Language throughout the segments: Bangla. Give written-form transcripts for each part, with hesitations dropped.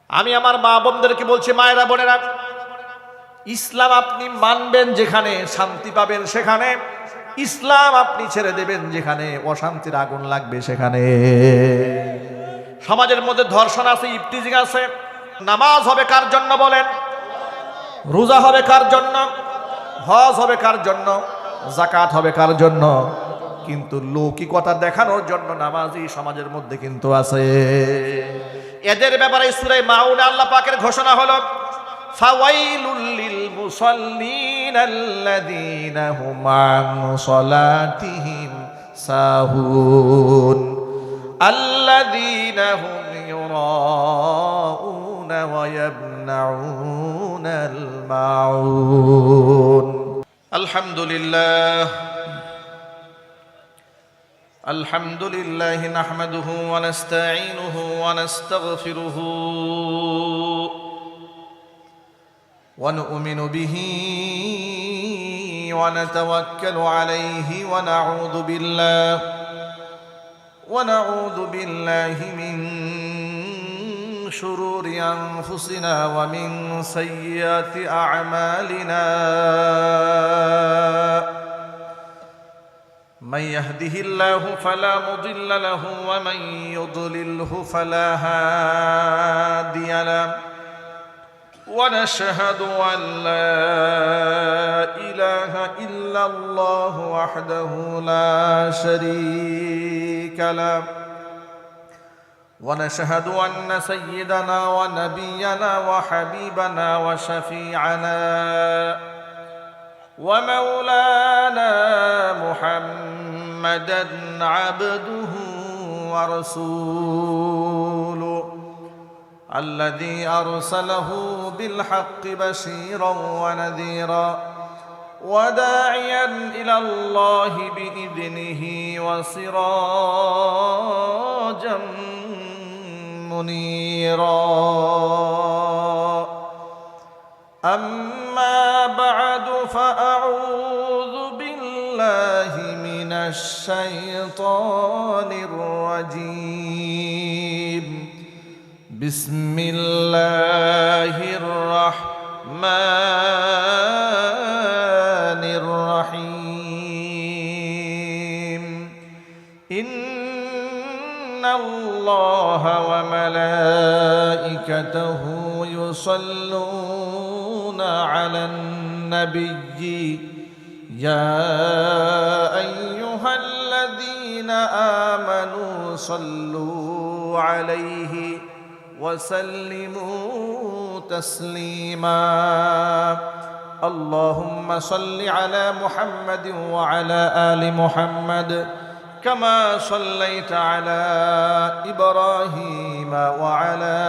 আমি আমার মা বোনদেরকে বলছি, মায়েরা বোনেরা, ইসলাম আপনি মানবেন যেখানে শান্তি পাবেন সেখানে, ইসলাম আপনি ছেড়ে দেবেন যেখানে অশান্তির আগুন লাগবে সেখানে। সমাজের মধ্যে ধর্ষণ আছে, ইফটিজিং আছে। নামাজ হবে কার জন্য বলেন? রোজা হবে কার জন্য? হজ হবে কার জন্য? যাকাত হবে কার জন্য? কিন্তু লৌকিকতা দেখানোর জন্য নামাজি সমাজের মধ্যে কিন্তু আছে। এদের ব্যাপারে সূরা মাউনে আল্লাহ পাকের ঘোষণা হলো, ফাওয়াইলুল লিল মুসাল্লিন আল্লাযীনা হুম আন সালাতিহিম সাহুন আল্লাযীনা হুম ইউরাউনা ওয়া ইয়ামনাউনাল মাউন। আলহামদুলিল্লাহ নাহমাদুহু ওয়া নাস্তাঈনুহু ওয়া নাস্তাগফিরুহু ওয়া নু'মিনু বিহি ওয়া নাতাওয়াক্কালু আলাইহি ওয়া নাউযু বিল্লাহি মিন শুরুরি আনফুসিনা ওয়া মিন সাইয়্যাতি আ'মালিনা। من يهده الله فلا مضل له ومن يضلله فلا هادي له ونشهد أن لا إله إلا الله وحده لا شريك له ونشهد أن سيدنا ونبينا وحبيبنا وشفيعنا ومولانا محمدا عبده ورسوله الذي أرسله بالحق بشيرا ونذيرا وداعيا إلى الله بإذنه وسراجا منيرا. أما بعد فأعوذ بالله من الشيطان الرجيم. بسم الله الرحمن الرحيم. إن الله وملائكته يصلون على النبي يا أيها الذين آمنوا صلوا عليه وسلموا تسليما. اللهم صل على محمد وعلى آل محمد كما صليت على إبراهيم وعلى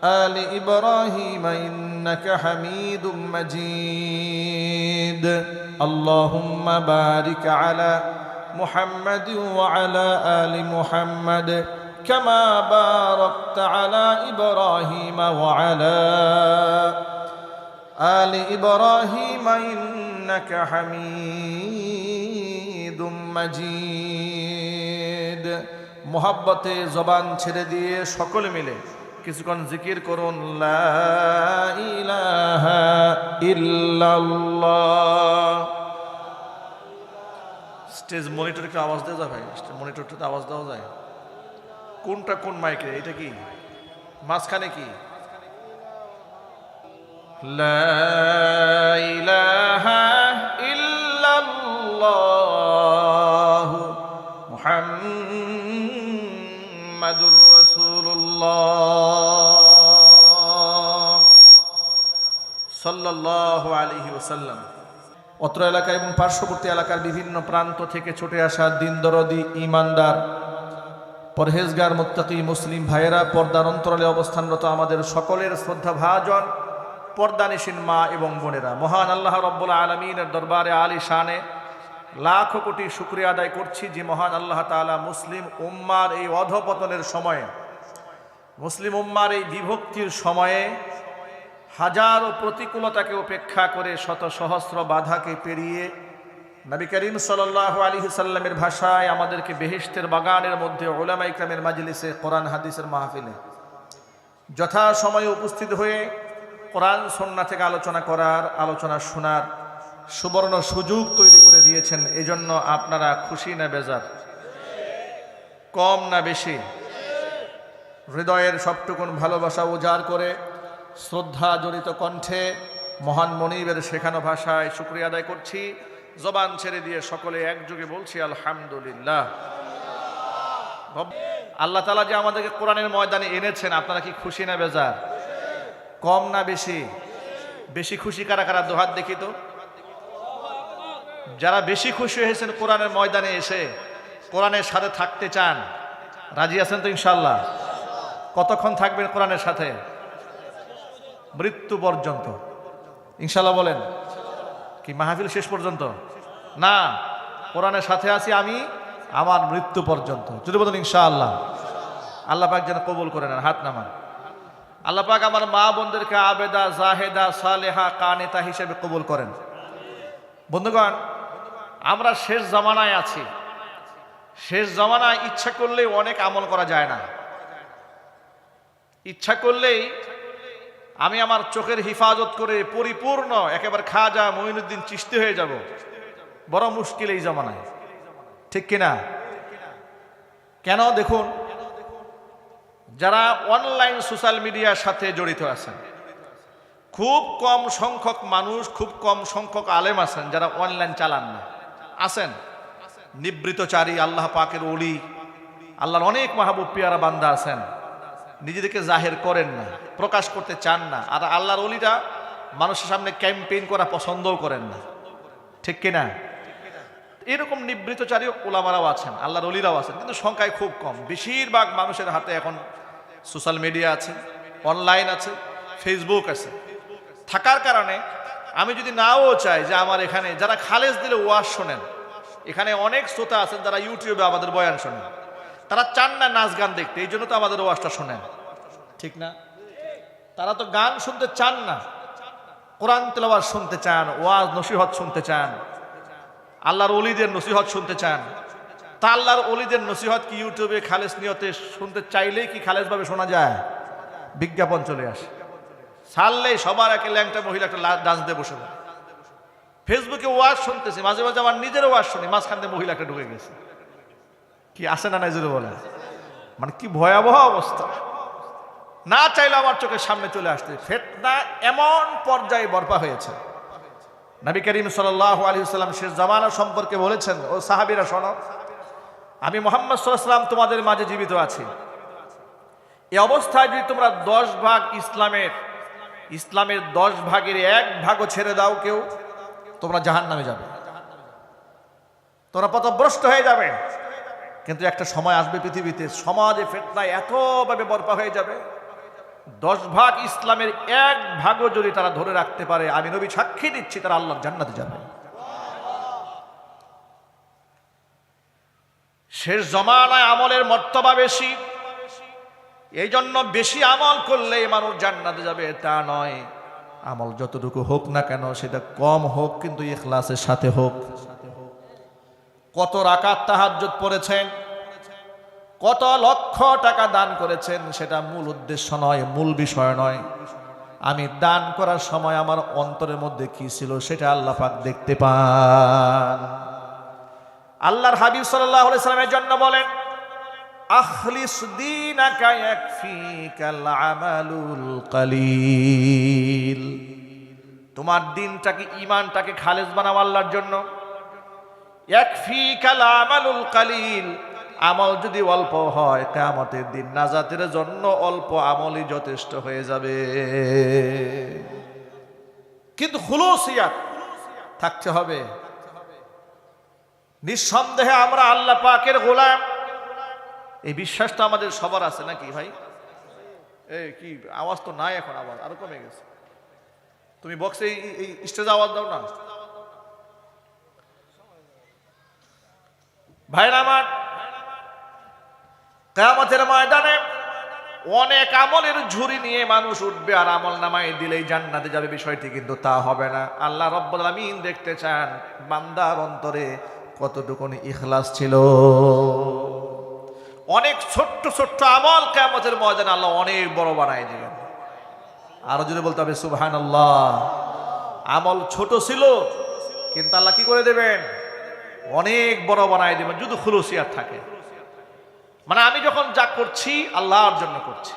آل إبراهيم إنك حميد مجيد. اللهم بارك على محمد وعلى آل محمد كما باركت على إبراهيم وعلى آل إبراهيم إنك حميد مجيد. মোহাব্বতে জবান ছেড়ে দিয়ে সকলে মিলে কিছুক্ষণ জিকির করুন, লা ইলাহা ইল্লাল্লাহ। স্টেজ মনিটরে কি আওয়াজ দেওয়া যায় ভাই? মনিটরটাতে আওয়াজ দেওয়া যায়? কোনটা কোন মাইকে? এটা কি মাঝখানে কি? লা ইলাহা ইল্লাল্লাহ মুহাম্মাদুর রাসূলুল্লাহ সাল্লাল্লাহু আলাইহি ওয়াসাল্লাম। অত্র এলাকা এবং পার্শ্ববর্তী এলাকার বিভিন্ন প্রান্ত থেকে ছুটে আসা দিন দরদি, ইমানদার, পরহেজগার, মুত্তাকি মুসলিম ভাইয়েরা, পর্দার অন্তরালে অবস্থানরত আমাদের সকলের শ্রদ্ধাভাজন পর্দানিশীন মা এবং বোনেরা, মহান আল্লাহ রব্বুল আলামিনের দরবারে আলী শানে লাখো কোটি শুকরিয়া আদায় করছি যে মহান আল্লাহ তাআলা মুসলিম উম্মার এই অধপতনের সময়ে, মুসলিম উম্মার এই বিভক্তির সময়ে হাজারো প্রতিকূলতাকে উপেক্ষা করে, শত সহস্র বাধাকে পেরিয়ে নবী করিম সাল্লাল্লাহু আলাইহি সাল্লামের ভাষায় আমাদেরকে বেহেশতের বাগানের মধ্যে উলামা ইকরামের মাজলিসে, কোরআন হাদিসের মাহফিলে যথা সময়ে উপস্থিত হয়ে কোরআন সুন্নাহ থেকে আলোচনা করার, আলোচনা শোনার সুবর্ণ সুযোগ তৈরি করে দিয়েছেন। এজন্য আপনারা খুশি না বেজার? কম না বেশি? হৃদয়ের সবটুকুন ভালোবাসা উজাড় করে শ্রদ্ধা জড়িত কণ্ঠে মহান মনিবের শেখানো ভাষায় শুকরিয়া আদায় করছি। জবান ছেড়ে দিয়ে সকলে একযোগে বলছি আলহামদুলিল্লাহ। আল্লাহ তাআলা যে আমাদেরকে কোরআনের ময়দানে এনেছেন, আপনারা কি খুশি না বেজার? কম না বেশি? বেশি খুশি কারা কারা? দুহাত দেখি তো। যারা বেশি খুশি হয়েছেন কোরআনের ময়দানে এসে, কোরআনের সাথে থাকতে চান, রাজি আছেন তো ইনশাআল্লাহ? কতক্ষণ থাকবেন কোরআনের সাথে? মৃত্যু পর্যন্ত ইনশাআল্লাহ বলেন। কি মাহফিল শেষ পর্যন্ত? না, কোরআনের সাথে আছি আমি আমার মৃত্যু পর্যন্ত। যদি বলেন ইনশাআল্লাহ। আল্লাহ পাক যেন কবুল করে নেন। হাত নামান। আল্লাহ পাক আমার মা বোনদেরকে আবেদা, জাহেদা, সালেহা, কানেতা হিসেবে কবুল করেন। বন্ধুগণ, আমরা শেষ জামানায় আছি। শেষ জামানায় ইচ্ছা করলেই অনেক আমল করা যায় না। ইচ্ছা করলেই আমি আমার চোখের হিফাজত করে পরিপূর্ণ একেবারে খাজা মঈনুদ্দিন চিশতি হয়ে যাব, বড় মুশকিল এই জামানায়, ঠিক কিনা? কেন? দেখুন, যারা অনলাইন সোশ্যাল মিডিয়ার সাথে জড়িত আছেন, খুব কম সংখ্যক মানুষ, খুব কম সংখ্যক আলেম আছেন যারা অনলাইন চালান না। আছেন নিবৃতচারী, আল্লাহ পাকের ওলি, আল্লাহর অনেক মাহবুব পিয়ারা বান্দা আছেন, নিজেদেরকে জাহের করেন না, প্রকাশ করতে চান না। আর আল্লাহর ওলিরা মানুষের সামনে ক্যাম্পেইন করা পছন্দও করেন না, ঠিক কিনা? এরকম নিবৃতচারী ওলামারাও আছেন, আল্লাহর ওলিরাও আছেন, কিন্তু সংখ্যায় খুব কম। বেশিরভাগ মানুষের হাতে এখন সোশ্যাল মিডিয়া আছে, অনলাইন আছে, ফেসবুক আছে। থাকার কারণে আমি যদি নাও চাই যে আমার এখানে যারা খালেজ দিলে ওয়াজ শোনেন, এখানে অনেক শ্রোতা আছেন যারা ইউটিউবে আমাদের বয়ান শোনেন, তারা চান না নাচ গান দেখতে, এই জন্য তো আমাদের ওয়াজটা শোনেন, ঠিক না? তারা তো গান শুনতে চান না, কোরআন তেলাওয়াত শুনতে চান, ওয়াজ নসিহত শুনতে চান, আল্লাহর ওলিদের নসিহত শুনতে চান। তা আল্লাহর ওলিদের নসিহত কি ইউটিউবে খালেজ নিয়তে শুনতে চাইলেই কি খালেজভাবে শোনা যায়? বিজ্ঞাপন চলে আসে, ছাড়লেই সবার একে ল্যাংটা মহিলা একটা ডান্স দিয়ে বসে যায়। ফেসবুকে ওয়াজ শুনতেছি, মাঝে মাঝে আমার নিজের ওয়াজ শুনি, মাঝখান দিয়ে মহিলা একটা ঢুকে গেছে। কি আসে না নাই জোরে বলে? মানে কি ভয়াবহ অবস্থা! না চাইলে আমার চোখের সামনে চলে আসছে। ফিতনা এমন পর্যায়ে বর্পা হয়েছে। নবী করিম সাল্লাল্লাহু আলাইহি ওয়াসাল্লাম শেষ জামানা সম্পর্কে বলেছেন, ও সাহাবীরা শোনো, আমি মুহাম্মদ সাল্লাল্লাহু আলাইহি ওয়াসাল্লাম তোমাদের মাঝে জীবিত আছি। এই অবস্থায় যদি তোমরা 10 ভাগ ইসলামের 10 ভাগের 1 ভাগও ছেড়ে দাও কেউ, তোমরা জাহান্নামে যাবে, তোমরা পথভ্রষ্ট হয়ে যাবে। কিন্তু একটা সময় আসবে পৃথিবীতে, সমাজে ফিতনা এতভাবে বর্পা হয়ে যাবে, 10 ভাগ ইসলামের 1 ভাগও যদি তারা ধরে রাখতে পারে, আমি নবী সাক্ষী দিচ্ছি তারা আল্লাহর জান্নাতে যাবে। শেষ জমানায় আমলের মর্তবা বেশি, এই জন্য বেশি আমল করলে মানুষ জান্নাতে যাবে তা নয়। আমল যতটুকু হোক না কেন, সেটা কম হোক কিন্তু ইখলাসের সাথে হোক। কত রাকাত তাহাজ্জুদ পড়েছেন, কত লক্ষ টাকা দান করেছেন, সেটা মূল উদ্দেশ্য নয়, মূল বিষয় নয়। আমি দান করার সময় আমার অন্তরের মধ্যে কি ছিল সেটা আল্লাহ পাক দেখতে পান। আল্লাহর হাবিব সাল্লাল্লাহু আলাইহি সাল্লামের জন্য বলেন, আখলিস দীনাকা ইয়াকফিকাল আমালুল কালিল। তোমার দিনটাকে, ঈমানটাকে খালেস বানাও আল্লাহর জন্য। ইয়াকফিকাল আমালুল কালিল, আমল যদি অল্প হয়, কিয়ামতের দিন নাজাতের জন্য অল্প আমলই যথেষ্ট হয়ে যাবে। কিন্তু খুলুসিয়াত থাকতে হবে। নিঃসন্দেহে আমরা আল্লাহ পাকের গোলাম, এই বিশ্বাসটা আমাদের সবার আছে নাকি ভাই? এই কি আওয়াজ তো নাই এখন, আওয়াজ আরো কমে গেছে। তুমি বক্সে এই স্টেজে আওয়াজ দাও না ভাইরা আমার। কিয়ামতের ময়দানে অনেক আমলের ঝুরি নিয়ে মানুষ উঠবে, আর আমল নামায় দিলেই জান্নাতে যাবে, বিষয়টি কিন্তু তা হবে না। আল্লাহ রাব্বুল আলামিন দেখতে চান বান্দার অন্তরে কতটুকুনি ইখলাস ছিল, অনেক ছোট্ট ছোট্ট আমল কিয়ামতের ময়দানে আল্লাহ অনেক বড় বানায় দিবেন। আরো যদি বলতে হবে সুবহানাল্লাহ। আমল ছোট ছিল কিন্তু আল্লাহ কি করে দেবেন, অনেক বড় বানায় দেবেন যদি খুলুসিয়াত থাকে। মানে আমি যখন যা করছি আল্লাহর জন্য করছি।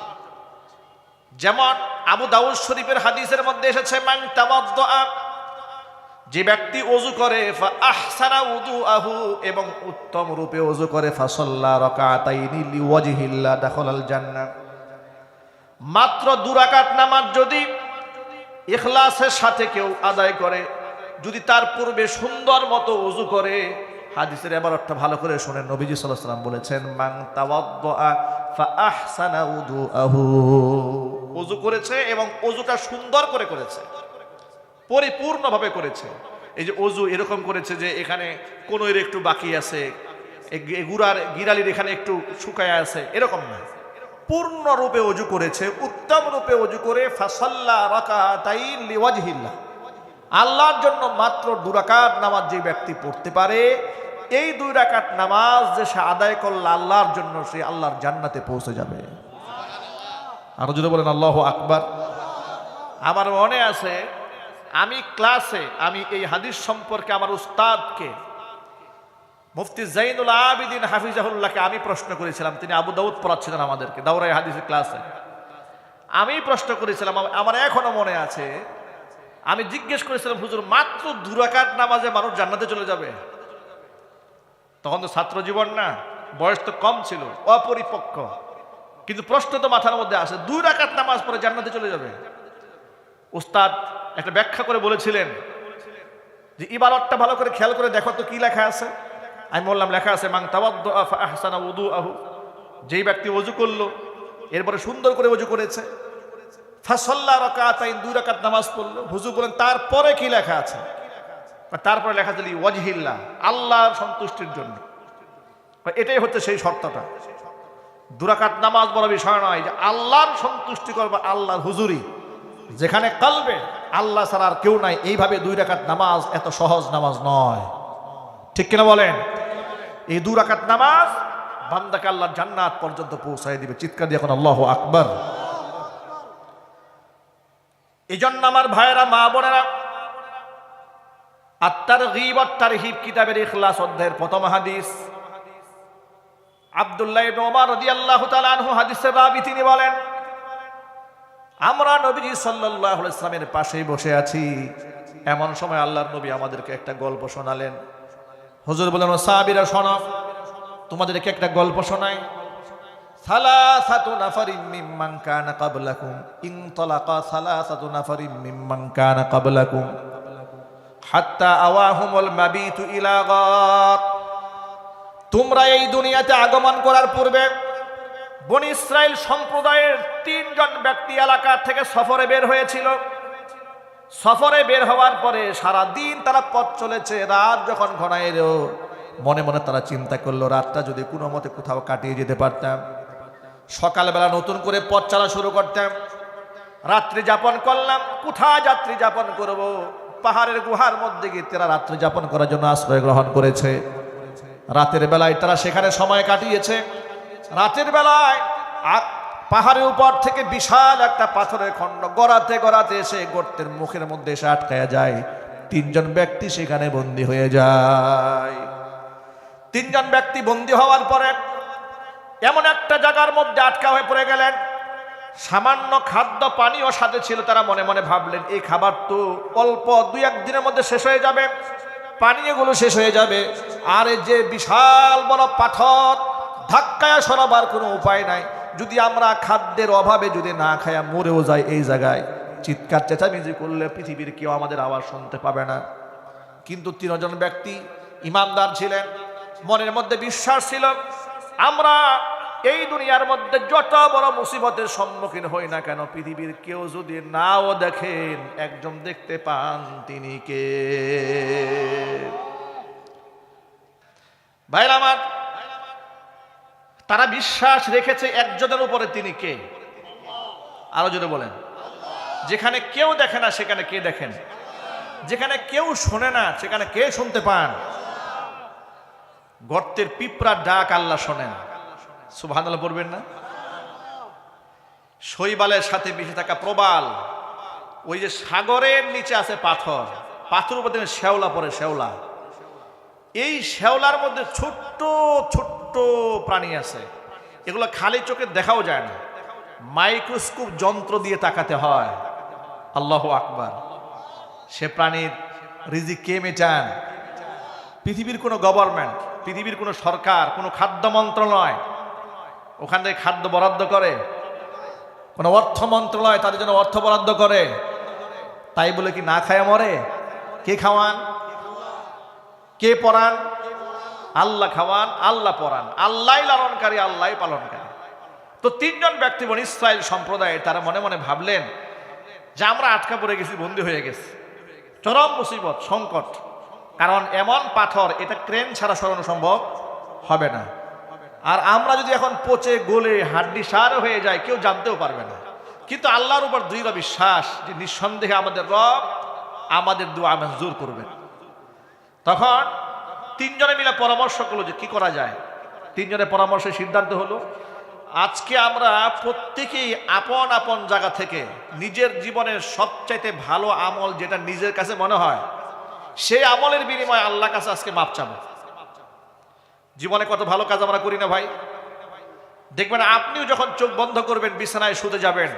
যেমন আবু দাউদ শরীফের হাদিসের মধ্যে এসেছে, মান তাওয়াদ্দা, যে ব্যক্তি ওযু করে, ফা আহসানা উযুআহু, এবং উত্তম রূপে ওযু করে, ফাসাল্লা রাকাতাইনি লিওয়াজহিল্লাহ দাখালাল জান্নাহ, মাত্র 2 রাকাত নামাজ যদি ইখলাসের সাথে কেউ আদায় করে, যদি তার পূর্বে সুন্দর মতো ওযু করে, হাদিসের ইবারতটা ভালো করে শুনেন, নবীজি সাল্লাল্লাহু আলাইহি ওয়াসাল্লাম বলেছেন, মান তাওয়াদ্দা ফা আহসানা উযুআহু, ওযু করেছে এবং ওযুটা সুন্দর করে করেছে, পরিপূর্ণভাবে করেছে। এই যে ওযু এরকম করেছে যে এখানে কোন এর একটু বাকি আছে, গুড়ার গিরালির এখানে একটু শুকায় আছে, এরকম না, পূর্ণ রূপে ওযু করেছে, উত্তম রূপে ওযু করে, ফাসাল্লা রাকাতাইন লিওয়াজহিল্লাহ, আল্লাহর জন্য মাত্র 2 রাকাত নামাজ যে ব্যক্তি পড়তে পারে, এই 2 রাকাত নামাজ যে সে আদায় করল আল্লাহর জন্য, সে আল্লাহর জান্নাতে পৌঁছে যাবে। আরো যদি বলেন আল্লাহু আকবার। আমার মনে আছে আমি ক্লাসে আমি এই হাদিস সম্পর্কে আমার উস্তাদকে মুফতি জাইনুল আবিদিন হাফিজাহুল্লাহকে আমি প্রশ্ন করেছিলাম। তিনি আবু দাউদ পড়াচ্ছিলেন আমাদেরকে দাওরায়ে হাদিসের ক্লাসে। আমি প্রশ্ন করেছিলাম, আমার এখনো মনে আছে, আমি জিজ্ঞেস করেছিলাম, হুজুর মাত্র 2 রাকাত নামাজে মানুষ জান্নাতে চলে যাবে? তখন তো ছাত্র জীবন না, বয়স তো কম ছিল, অপরিপক্ক, কিন্তু প্রশ্ন তো মাথার মধ্যে আসে, 2 রাকাত নামাজ পড়ে জান্নাতে চলে যাবে? উস্তাদ একটা ব্যাখ্যা করে বলেছিলেন যে ইবারতটা ভালো করে খেয়াল করে দেখো তো কি লেখা আছে। আমি বললাম, লেখা আছে মান তাওয়াদ্দা ফা আহসানা উযুআহু, যেই ব্যক্তি ওযু করলো এরপরে সুন্দর করে ওযু করেছে, ফাসাল্লা রাকাতাইন, 2 রাকাত নামাজ পড়লো। হুজুর বলেন তারপরে কি লেখা আছে? তারপরে লেখা আছে লিওয়াজহিল্লাহ, আল্লাহর সন্তুষ্টির জন্য। এটাই হচ্ছে সেই শর্তটা। 2 রাকাত নামাজ বড় বিষয় নয়, যে আল্লাহর সন্তুষ্টি করবে, আল্লাহর হুজুরি, যেখানে কলবে আল্লাহ ছাড়া আর কেউ নাই, এইভাবে 2 রাকাত নামাজ এত সহজ নামাজ নয়, ঠিক কিনা বলেন? এই 2 রাকাত নামাজ বান্দাকে আল্লাহর জান্নাত পর্যন্ত পৌঁছায় দিবে। চিৎকার দিয়ে এখন আল্লাহু আকবার। এই জন্য আমার ভাইয়েরা, মা বোনেরা, আত-তারগীব ওয়াত-তারহীব কিতাবের ইখলাস অধ্যায়ের প্রথম হাদিস, আব্দুল্লাহ ইবনে ওমর রাদিয়াল্লাহু তাআলা আনহু হাদিসের রাবী, তিনি বলেন, আমরা নবীজি সাল্লাল্লাহু আলাইহি ওয়াসাল্লামের পাশেই বসে আছি, এমন সময় আল্লাহর নবী আমাদেরকে একটা গল্প শোনালেন। হুজুর বলেন, সাহাবীরা শোনো, তোমাদেরকে একটা গল্প শোনাই। সালাসাতু নাফারিন মিম্মান কানা ক্বাবলাকুম ইনতালাকা সালাসাতু নাফারিন মিম্মান কানা ক্বাবলাকুম হাত্তা আওয়াহুমুল মাবিতু ইলা গার। তোমরা এই দুনিয়াতে আগমন করার পূর্বে বনি ইসরাইল সম্প্রদায়ের 3 জন ব্যক্তি এলাকা থেকে সফরে বের হয়েছিল। সফরে বের হওয়ার পরে সারা দিন তারা পথ চলেছে। রাত যখন ঘনায় এলো, মনে মনে তারা চিন্তা করলো, রাতটা যদি কোনো মতে কোথাও কাটিয়ে যেতে পারতাম, সকালবেলা নতুন করে পথ চলা শুরু করতাম। রাত্রি যাপন করলাম, কোথায় যাত্রী যাপন করব? পাহাড়ের গুহার মধ্যে গিয়ে তারা রাত্রি যাপন করার জন্য আশ্রয় গ্রহণ করেছে। রাতের বেলায় তারা সেখানে সময় কাটিয়েছে। রাতের বেলায় পাহাড়ের উপর থেকে বিশাল একটা পাথরের খণ্ড গড়াতে গড়াতে এসে গর্তের মুখের মধ্যে এসে আটকায়া যায়। 3 জন ব্যক্তি সেখানে বন্দী হয়ে যায়। 3 জন ব্যক্তি বন্দী হওয়ার পরে এমন একটা জায়গার মধ্যে আটকা হয়ে পড়ে গেলেন। সামান্য খাদ্য পানীয় সাথে ছিল। তারা মনে মনে ভাবলেন, এই খাবার তো অল্প 2-1 দিনের মধ্যে শেষ হয়ে যাবে, পানীয়গুলো শেষ হয়ে যাবে, আর এই যে বিশাল বড় পাথর ধাক্কায় সরাবার কোনো উপায় নাই। যদি আমরা খাদ্যের অভাবে যদি না খায়া মরেও যাই এই জায়গায়, চিৎকার চেঁচামেচি করলে পৃথিবীর কেউ আমাদের আওয়াজ শুনতে পাবে না। কিন্তু 3 জন ব্যক্তি ইমানদার ছিলেন, মনের মধ্যে বিশ্বাস ছিল, আমরা এই দুনিয়ার মধ্যে যত বড় মুসিবতের সম্মুখীন হই না কেন, পৃথিবীর কেউ যদি নাও দেখেন, একজন দেখতে পান, তিনি কে? ভাইরা আমার, তারা বিশ্বাস রেখেছে একজনের উপরে, তিনি কে? আরো জোরে বলেন। যেখানে কেউ দেখে না সেখানে কে দেখেন? যেখানে কেউ শোনে না সেখানে কে শুনতে পান? গর্তের পিঁপড়ার ডাক আল্লাহ শোনেন, সুবহানাল্লাহ পড়বেন না? শৈবালের সাথে মিশে থাকা প্রবাল, ওই যে সাগরের নিচে আছে পাথর, পাথরের উপর শ্যাওলা পড়ে, শ্যাওলা। এই শ্যাওলার মধ্যে ছোট্ট ছোট্ট প্রাণী আছে, এগুলো খালি চোখে দেখাও যায় না, মাইক্রোস্কোপ যন্ত্র দিয়ে তাকাতে হয়। আল্লাহু আকবার। সে প্রাণীর রিজিক কে মেটান? পৃথিবীর কোনো গভর্নমেন্ট, পৃথিবীর কোনো সরকার, কোনো খাদ্য মন্ত্রণালয় ওখান থেকে খাদ্য বরাদ্দ করে? কোনো অর্থ মন্ত্রণালয় তাদের জন্য অর্থ বরাদ্দ করে? তাই বলে কি না খায় মরে? কে খাওয়ান? কে পড়ান? আল্লাহ খাওয়ান, আল্লাহ পড়ান, আল্লাহ লালনকারী, আল্লাহ পালনকারী। তো তিনজন ব্যক্তি বনি ইসরাইল সম্প্রদায়ে তারা মনে মনে ভাবলেন যে আমরা আটকা পড়ে গেছি, বন্দী হয়ে গেছি, চরম মুসিবত, সংকট। কারণ এমন পাথর, এটা ক্রেন ছাড়া সরানো সম্ভব হবে না। আর আমরা যদি এখন পচে গলে হাড্ডি সার হয়ে যায়, কেউ জানতেও পারবে না। কিন্তু আল্লাহর উপর দৃঢ় বিশ্বাস যে নিঃসন্দেহে আমাদের রব আমাদের দোয়া মঞ্জুর করবেন। তখন তিনজনে মিলে পরামর্শ করলো যে কি করা যায়। তিনজনের পরামর্শের সিদ্ধান্ত হলো, আজকে আমরা প্রত্যেকেই আপন আপন জায়গা থেকে নিজের জীবনের সবচাইতে ভালো আমল যেটা নিজের কাছে মনে হয়, সেই আমলের বিনিময়ে আল্লাহর কাছে আজকে মাপ চাবো। জীবনে কত ভালো কাজ আমরা করি না ভাই? দেখবেন আপনিও যখন চোখ বন্ধ করবেন, বিছানায় শুতে যাবেন,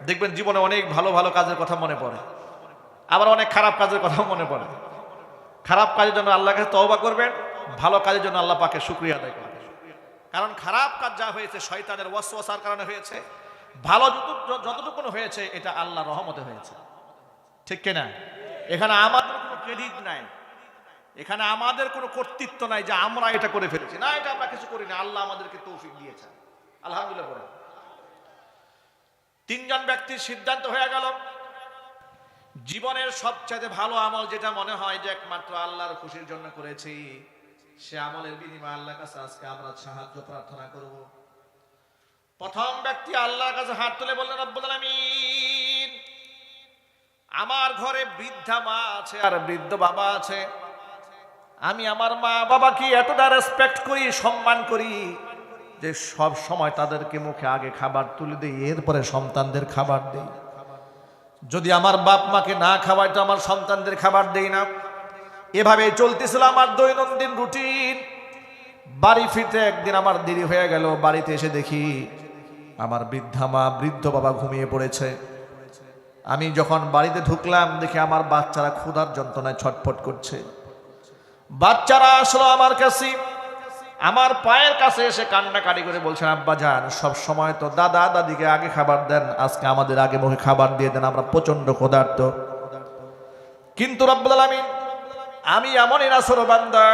দেখবেন জীবনে অনেক ভালো ভালো কাজের কথা মনে পড়ে, আবার অনেক খারাপ কাজের কথা মনে পড়ে। খারাপ কাজের জন্য আল্লাহর কাছে তওবা করবেন, ভালো কাজের জন্য আল্লাহ পাকে শুকরিয়া আদায় করবেন। কারণ খারাপ কাজ যা হয়েছে শয়তানের ওয়াসওয়াসার কারণে হয়েছে, ভালো যতটুকু হয়েছে এটা আল্লাহর রহমতে হয়েছে। ঠিক কিনা? এখানে আমাদের কোনো ক্রেডিট নাই, এখানে আমাদের কোনো কর্তৃত্ব নাই যে আমরা এটা করে ফেলেছি, না, এটা আমরা কিছু করি না, আল্লাহ আমাদেরকে তৌফিক দিয়েছেন। আলহামদুলিল্লাহ বলেন। তিনজন ব্যক্তির সিদ্ধান্ত হয়ে গেল, জীবনের সবচেয়ে ভালো আমল যেটা মনে হয় যে একমাত্র আল্লাহর খুশির জন্য করেছি, সে আমলের বিনিময়ে আল্লাহর কাছে আজকে আমরা সাহায্য প্রার্থনা করব। প্রথম ব্যক্তি আল্লাহর কাছে হাত তুলে বললেন, রব্বুল আলামিন, আমার ঘরে বৃদ্ধা মা আছে আর বৃদ্ধ বাবা আছে, আমি আমার মা বাবাকে এতটা রেসপেক্ট করি, সম্মান করি যে সব সময় তাদেরকে মুখে আগে খাবার তুলে দিই, এরপরে সন্তানদের খাবার দিই। যদি আমার বাপ মাকে না খাওয়াই তো আমার সন্তানদের খাবার দেই না। এভাবে চলতেছিল আমার দৈনন্দিন রুটিন। বাড়ি ফিরতে একদিন আমার দেরি হয়ে গেল। বাড়িতে এসে দেখি আমার বৃদ্ধা মা বৃদ্ধ বাবা ঘুমিয়ে পড়েছে। আমি যখন বাড়িতে ঢুকলাম দেখি আমার বাচ্চারা ক্ষুধার যন্ত্রণায় ছটফট করছে। বাচ্চারা আসলো আমার কাছে, আমার পায়ের কাছে এসে কান্নাকাটি করে বলছেন, আব্বা জান, সব সময় তো দাদা দাদিকে আগে খাবার দেন, আজকে আমাদের আগে মুখে খাবার দিয়ে দেন, আমরা প্রচন্ড ক্ষুধার্ত। কিন্তু রব্বুল আলামিন, আমি এমনই নাছর বান্দা,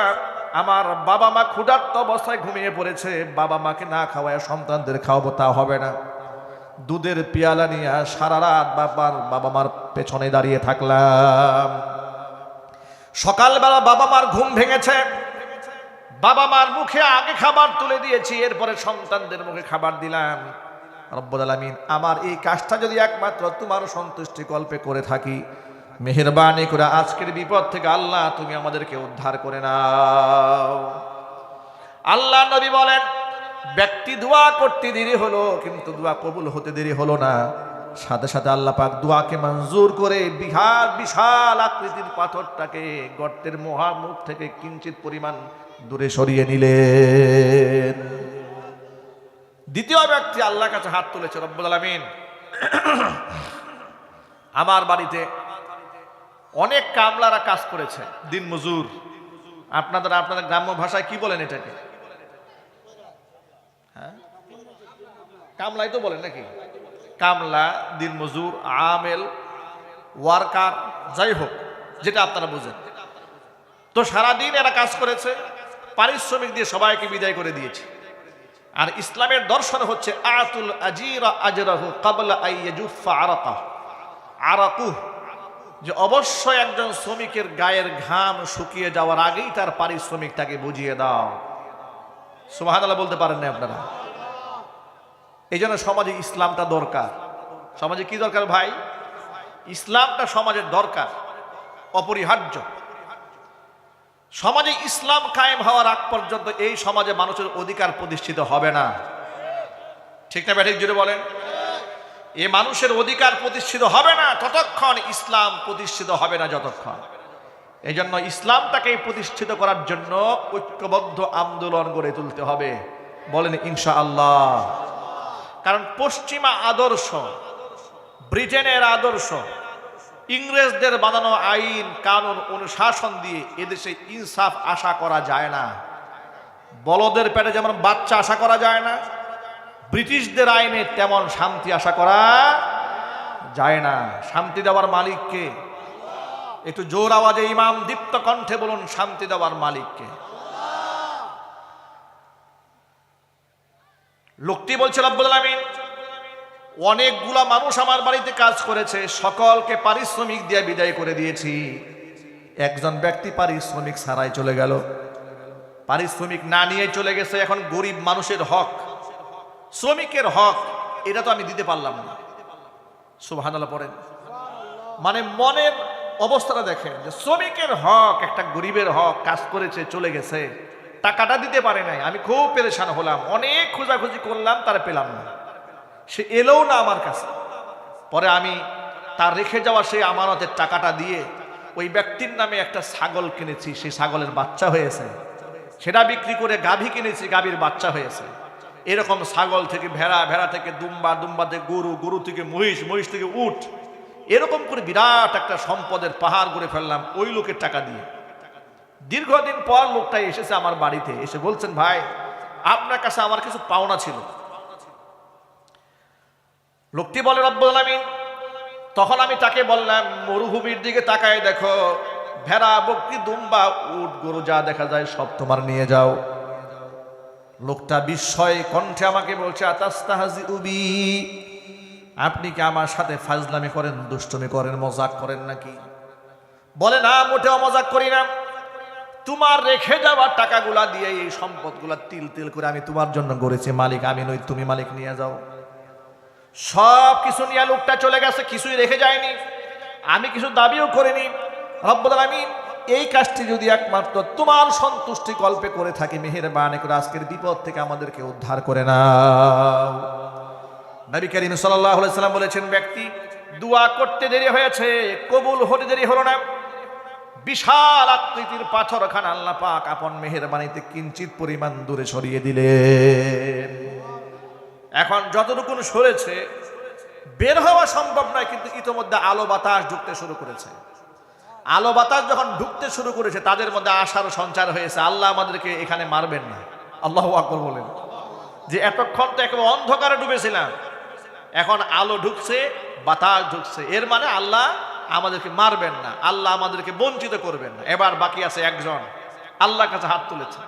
আমার বাবা মা ক্ষুধার্ত অবস্থায় ঘুমিয়ে পড়েছে, বাবা মাকে না খাওয়ায় সন্তানদের খাওয়াবো তা হবে না। দুধের পেয়ালা নিয়ে সারা রাত বাবা মার পেছনে দাঁড়িয়ে থাকলাম। সকালবেলা বাবা মার ঘুম ভেঙেছে, বাবা মার মুখে আগে খাবার তুলে দিয়েছি, এরপরে সন্তানদের মুখে খাবার দিলাম। রব্বুল আলামিন, আমার এই কাজটা যদি একমাত্র তোমার সন্তুষ্টি কল্পে করে থাকি, মেহেরবানি করে আজকের বিপদ থেকে আল্লাহ তুমি আমাদেরকে উদ্ধার করে নাও। আল্লাহ নবী বলেন, ব্যক্তি দোয়া করতে দেরি হলো কিন্তু দোয়া কবুল হতে দেরি হলো না। সাথে সাথে আল্লাহ পাক দোয়াকে মঞ্জুর করে বিশাল আকৃতির পাথরটাকে গর্তের মহামুখ থেকে কিঞ্চিত পরিমাণ দূরে সরিয়ে নিলেন। দ্বিতীয় ব্যক্তি আল্লাহর কাছে হাত তুলেছে, রব্বুল আলামিন, আমার বাড়িতে অনেক কামলারা কাজ করেছে, দিন মজুর। আপনাদের গ্রাম্য ভাষায় কি বলেন এটাকে? হ্যাঁ, কামলাই তো বলেন নাকি? কামলা, দিন মজুর, আমেল, ওয়ার্কার, যাই হোক যেটা আপনারা বুঝেন। তো সারাদিন এরা কাজ করেছে, পারিশ্রমিক দিয়ে সবাইকে বিদায় করে দিয়েছে। আর ইসলামের দর্শন হচ্ছে আতুল আজিরা আজরাহু ক্বাবলা আন ইয়াজুফা আরাকুহ, যে অবশ্যই একজন শ্রমিকের গায়ের ঘাম শুকিয়ে যাওয়ার আগেই তার পারিশ্রমিক তাকে বুঝিয়ে দাও। সুবহানাল্লাহ বলতে পারেন না আপনারা? এই জন্য সমাজে ইসলামটা দরকার। সমাজে কি দরকার ভাই? ইসলামটা সমাজের দরকার, অপরিহার্য। সমাজে ইসলাম কায়েম হওয়ার আগ পর্যন্ত এই সমাজে মানুষের অধিকার প্রতিষ্ঠিত হবে না। ঠিক না ব্যাঠিক জুড়ে বলেন? এই মানুষের অধিকার প্রতিষ্ঠিত হবে না ততক্ষণ, ইসলাম প্রতিষ্ঠিত হবে না যতক্ষণ। এই জন্য ইসলামটাকে প্রতিষ্ঠিত করার জন্য ঐক্যবদ্ধ আন্দোলন গড়ে তুলতে হবে। বলেন ইনশাআল্লাহ। কারণ পশ্চিমা আদর্শ, ব্রিটেনের আদর্শ, ইংরেজদের বানানো আইন কানুন অনুশাসন দিয়ে এদেশে ইনসাফ আশা করা যায় না। বলদের পেটে যেমন বাচ্চা আশা করা যায় না, ব্রিটিশদের আইনে তেমন শান্তি আশা করা যায় না। শান্তি দেওয়ার মালিককে? একটু জোর আওয়াজে ইমাম দীপ্ত কণ্ঠে বলুন, শান্তি দেওয়ার মালিককে? লোকটি বলছে রব্বুল আলামিন অনেকগুলা মানুষ আমার বাড়িতে কাজ করেছে, সকলকে পারিশ্রমিক দিয়ে বিদায় করে দিয়েছি। একজন ব্যক্তি পারিশ্রমিক ছাড়াই চলে গেল, পারিশ্রমিক না নিয়ে চলে গেছে। এখন গরিব মানুষের হক, শ্রমিকের হক, এটা তো আমি দিতে পারলাম না। সুবহানাল্লাহ পড়েন। মানে মনের অবস্থাটা দেখেন যে শ্রমিকের হক, একটা গরিবের হক, কাজ করেছে চলে গেছে, টাকাটা দিতে পারে নাই। আমি খুব পেরেশান হলাম, অনেক খোঁজাখুঁজি করলাম, তারা পেলাম না, সে এলোও না আমার কাছে। পরে আমি তার রেখে যাওয়া সেই আমানতের টাকাটা দিয়ে ওই ব্যক্তির নামে একটা ছাগল কিনেছি, সেই ছাগলের বাচ্চা হয়েছে। সেটা বিক্রি করে গাভী কিনেছি, গাভীর বাচ্চা হয়েছে। এরকম ছাগল থেকে ভেড়া, ভেড়া থেকে দুম্বা, দুম্বা থেকে গরু, গরু থেকে মহিষ, মহিষ থেকে উট, এরকম করে বিরাট একটা সম্পদের পাহাড় গড়ে ফেললাম ওই লোকের টাকা দিয়ে। দীর্ঘদিন পর লোকটা এসেছে আমার বাড়িতে, এসে বলছেন, ভাই আপনার কাছে আমার কিছু পাওনা ছিল। লোকটি বলে রব্বুল আলামিন, তখন আমি তাকে বললাম, মরুভূমির দিকে তাকায় দেখো, ভেড়া, বকরি, দুম্বা, উট, গরু যা দেখা যায় সব তোমার নিয়ে যাও। লোকটা বিস্ময় কণ্ঠে আমাকে বলছে, আতাস্তাহজিউ বি, আপনি কি আমার সাথে ফাজলামি করেন, দুষ্টুমি করেন, মজাক করেন নাকি? বলে, না, মোটেও মজাক করি না। তোমার রেখে যাওয়া টাকাগুলা দিয়ে এই সম্পদগুলা তিল তিল করে আমি তোমার জন্য গড়েছি, মালিক আমি নই, তুমি মালিক, নিয়ে যাও। সব কিছু নিয়ে লোকটা চলে গেছে, কিছুই রেখে যায়নি, আমি কিছু দাবিও করিনি। রব্বুল আলামিন এই কাজটি যদি একমাত্র তোমার সন্তুষ্টি কল্পে করে থাকি, মেহেরবানি করে আজকের বিপদ থেকে আমাদেরকে উদ্ধার করে নাও। নবী করিম সাল্লাল্লাহু আলাইহি সাল্লাম বলেছেন, ব্যক্তি দোয়া করতে দেরি হয়েছে, কবুল হতে দেরি হলো না। বিশাল আকৃতির পাথরখানা আল্লাহ পাক আপন মেহেরবানিতে কিঞ্চিত পরিমাণ দূরে সরিয়ে দিলেন। এখন যতটুকু সরেছে বের হওয়া সম্ভব নয়, কিন্তু ইতোমধ্যে আলো বাতাস ঢুকতে শুরু করেছে। আলো বাতাস যখন ঢুকতে শুরু করেছে, তাদের মধ্যে আশার সঞ্চার হয়েছে, আল্লাহ আমাদেরকে এখানে মারবেন না। আল্লাহু আকবার বলেন। যে এতক্ষণ তো একেবারে অন্ধকারে ডুবেছিলাম, এখন আলো ঢুকছে, বাতাস ঢুকছে, এর মানে আল্লাহ আমাদেরকে মারবেন না, আল্লাহ আমাদেরকে বঞ্চিত করবেন না। এবার বাকি আছে একজন, আল্লাহর কাছে হাত তুলেছে।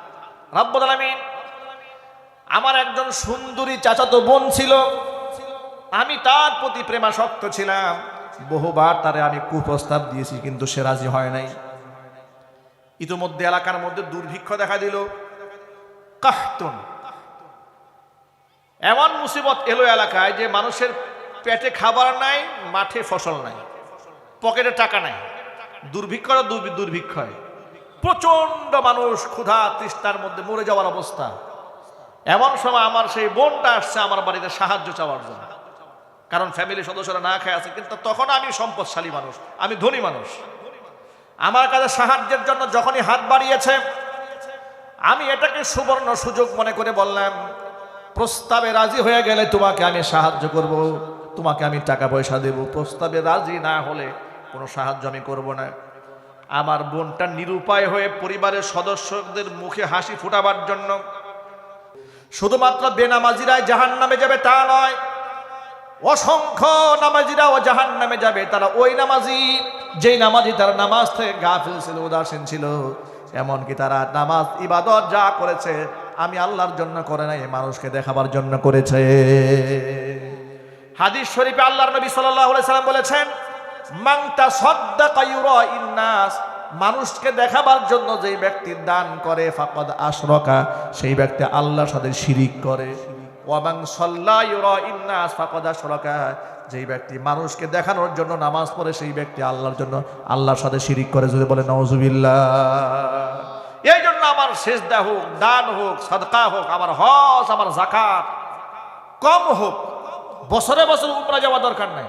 রব্বুল আলামিন, আমার একজন সুন্দরী চাচাতো বোন ছিল, আমি তার প্রতি প্রেমাসক্ত ছিলাম, বহুবার তারে আমি কুপ্রস্তাব দিয়েছি, কিন্তু সে রাজি হয় নাই। ইতিমধ্যে এলাকার মধ্যে দুর্ভিক্ষ দেখা দিল, কাহতুন, এমন মুসিবত এলো এলাকায় যে মানুষের পেটে খাবার নাই, মাঠে ফসল নাই, পকেটে টাকা নাই, দুর্ভিক্ষ দুর্ভিক্ষ, প্রচন্ড মানুষ ক্ষুধা তৃষ্ণার মধ্যে মরে যাওয়ার অবস্থা। এমন সময় আমার সেই বোনটা আসছে আমার বাড়িতে সাহায্য চাওয়ার জন্য, কারণ ফ্যামিলির সদস্যরা না খেয়ে আছে। কিন্তু তখন আমি সম্পদশালী মানুষ, আমি ধনী মানুষ, আমার কাছে সাহায্যের জন্য যখনই হাত বাড়িয়েছে, আমি এটাকে সুবর্ণ সুযোগ মনে করে বললাম, প্রস্তাবে রাজি হয়ে গেলে তোমাকে আমি সাহায্য করব, তোমাকে আমি টাকা পয়সা দেব, প্রস্তাবে রাজি না হলে কোনো সাহায্য আমি করব না। আমার বোনটা নিরুপায় হয়ে পরিবারের সদস্যদের মুখে হাসি ফোটাবার জন্য, শুধুমাত্র বেনামাজিরাই জাহান্নামে যাবে তা নয়, অসংখ্য নামাজিরাও জাহান্নামে যাবে। তারা ওই নামাজি, যেই নামাজি তারা নামাজ থেকে গাফিল ছিল, উদাসীন ছিল, এমনকি তারা নামাজ ইবাদত যা করেছে আমি আল্লাহর জন্য করে নাই, মানুষকে দেখাবার জন্য করেছে। হাদিস শরীফে আল্লাহর নবী সাল্লাল্লাহু আলাইহি সাল্লাম বলেছেন, মান তাসাদ্দাকা ইউরাইন নাস, মানুষকে দেখাবার জন্য যেই ব্যক্তি দান করে, ফাকাদ আশরাকা, সেই ব্যক্তি আল্লাহর সাথে শিরিক করে। ওয়া মান সাল্লা ইউরাইন নাস ফাকাদ আশরাকা, যেই ব্যক্তি মানুষকে দেখানোর জন্য নামাজ পড়ে, সেই ব্যক্তি আল্লাহর জন্য আল্লাহর সাথে শিরিক করে। যদি বলে নাউজুবিল্লাহ। আমার সেজদা হোক, দান হোক, সাদকা হোক, আমার হজ, আমার যাকাত কম হোক, বছরে বছরে উমরা যাওয়া দরকার নাই,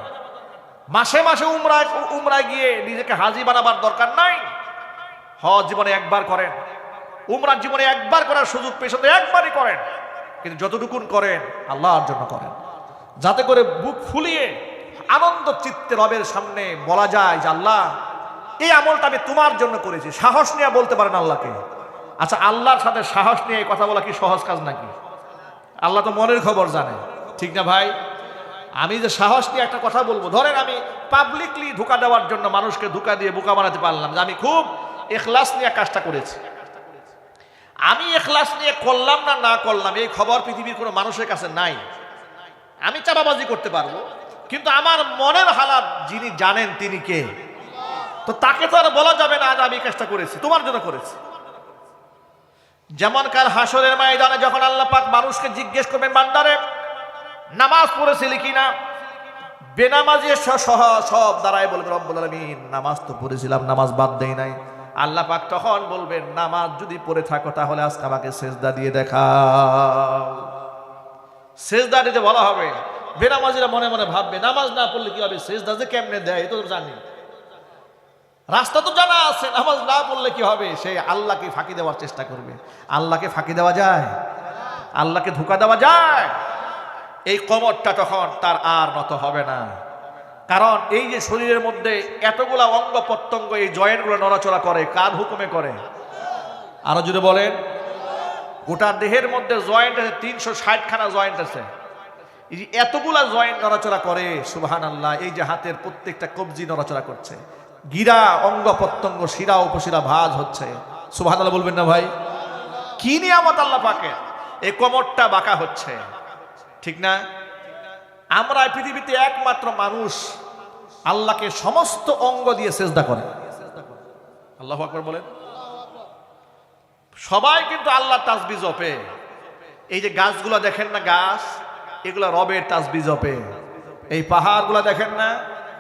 মাসে মাসে উমরায় গিয়ে নিজেকে হাজি বানাবার দরকার নাই। হজ জীবনে একবার করেন, উমরা জীবনে একবার করার সুযোগ পেয়েছেন, একবারই করেন, কিন্তু যতটুকুন করেন আল্লাহর জন্য করেন, যাতে করে বুক ফুলিয়ে আনন্দ চিত্তে রবের সামনে বলা যায় যে আল্লাহ এই আমলটা আমি তোমার জন্য করেছি। সাহস নিয়ে বলতে পারেন আল্লাহকে। আচ্ছা, আল্লাহর সাথে সাহস নিয়ে এই কথা বলা কি সহজ কাজ নাকি? আল্লাহ তো মনের খবর জানে, ঠিক না ভাই? আমি যে সাহস নিয়ে একটা কথা বলবো, ধরেন আমি পাবলিকলি ধোঁকা দেওয়ার জন্য মানুষকে ধোঁকা দিয়ে বোকা বানাতে পারলাম যে আমি খুব ইখলাস নিয়ে কাজটা করেছি। আমি ইখলাস নিয়ে করলাম না না করলাম এই খবর পৃথিবীর কোনো মানুষের কাছে নাই। আমি চাপাবাজি করতে পারবো, কিন্তু আমার মনের হালাত যিনি জানেন তিনি কে? তো তাকে তো আর বলা যাবে না আজ আমি কাজটা করেছি, তোমার জন্য করেছি। যেমন কাল হাসরের ময়দানে যখন আল্লাহ পাক মানুষকে জিজ্ঞেস করবেন, বান্দারে নামাজ পড়েছিলি কিনা? বেনামাজি সব দাঁড়ায় বলবে রব্বুল আলামিন নামাজ তো পড়েছিলাম, নামাজ বাদ দেই নাই। আল্লাহ পাক তখন বলবেন, নামাজ যদি পড়ে থাকো তাহলে আজকে আমাকে সেজদা দিয়ে দেখাও। সেজদা দিতে বলা হবে। বেনামাজিরা মনে মনে ভাববে নামাজ না পড়লে কি হবে, সেজদা যে কেমনে দেয় তো জানি, রাস্তা তো জানা আছে, নামাজ না পড়লে কি হবে? সে আল্লাহকে ফাঁকি দেওয়ার চেষ্টা করবে। আল্লাহকে ফাঁকি দেওয়া যায়? আল্লাহকে ধোঁকা দেওয়া যায়? এই কমরটা তখন তার আর নত হবে না। কারণ এই যে শরীরের মধ্যে এতগুলা অঙ্গ প্রত্যঙ্গ, এই জয়েন্টগুলো নড়াচড়া করে কার হুকুমে করে? আরো যদি বলেন, গোটা দেহের মধ্যে জয়েন্ট আছে 360খানা জয়েন্ট আছে। এই যে এতগুলা জয়েন্ট নড়াচড়া করে, সুবহানাল্লাহ। এই যে হাতের প্রত্যেকটা কবজি নড়াচড়া করছে, গিরা অঙ্গ প্রত্যঙ্গ শিরা উপশিরা ভাঁজ হচ্ছে, সুবহানাল্লাহ বলবেন না ভাই? কি নিয়ামত আল্লাহ পাকের! এই কোমরটা বাঁকা হচ্ছে, ঠিক না? আমরা পৃথিবীতে একমাত্র মানুষ আল্লাহকে সমস্ত অঙ্গ দিয়ে সেজদা করে। আল্লাহু আকবার বলেন। সবাই কিন্তু আল্লাহ তাসবিহ জপে। এই যে গাছগুলো দেখেন না, গাছ এগুলো রবের তাসবিহ জপে। এই পাহাড়গুলো দেখেন না,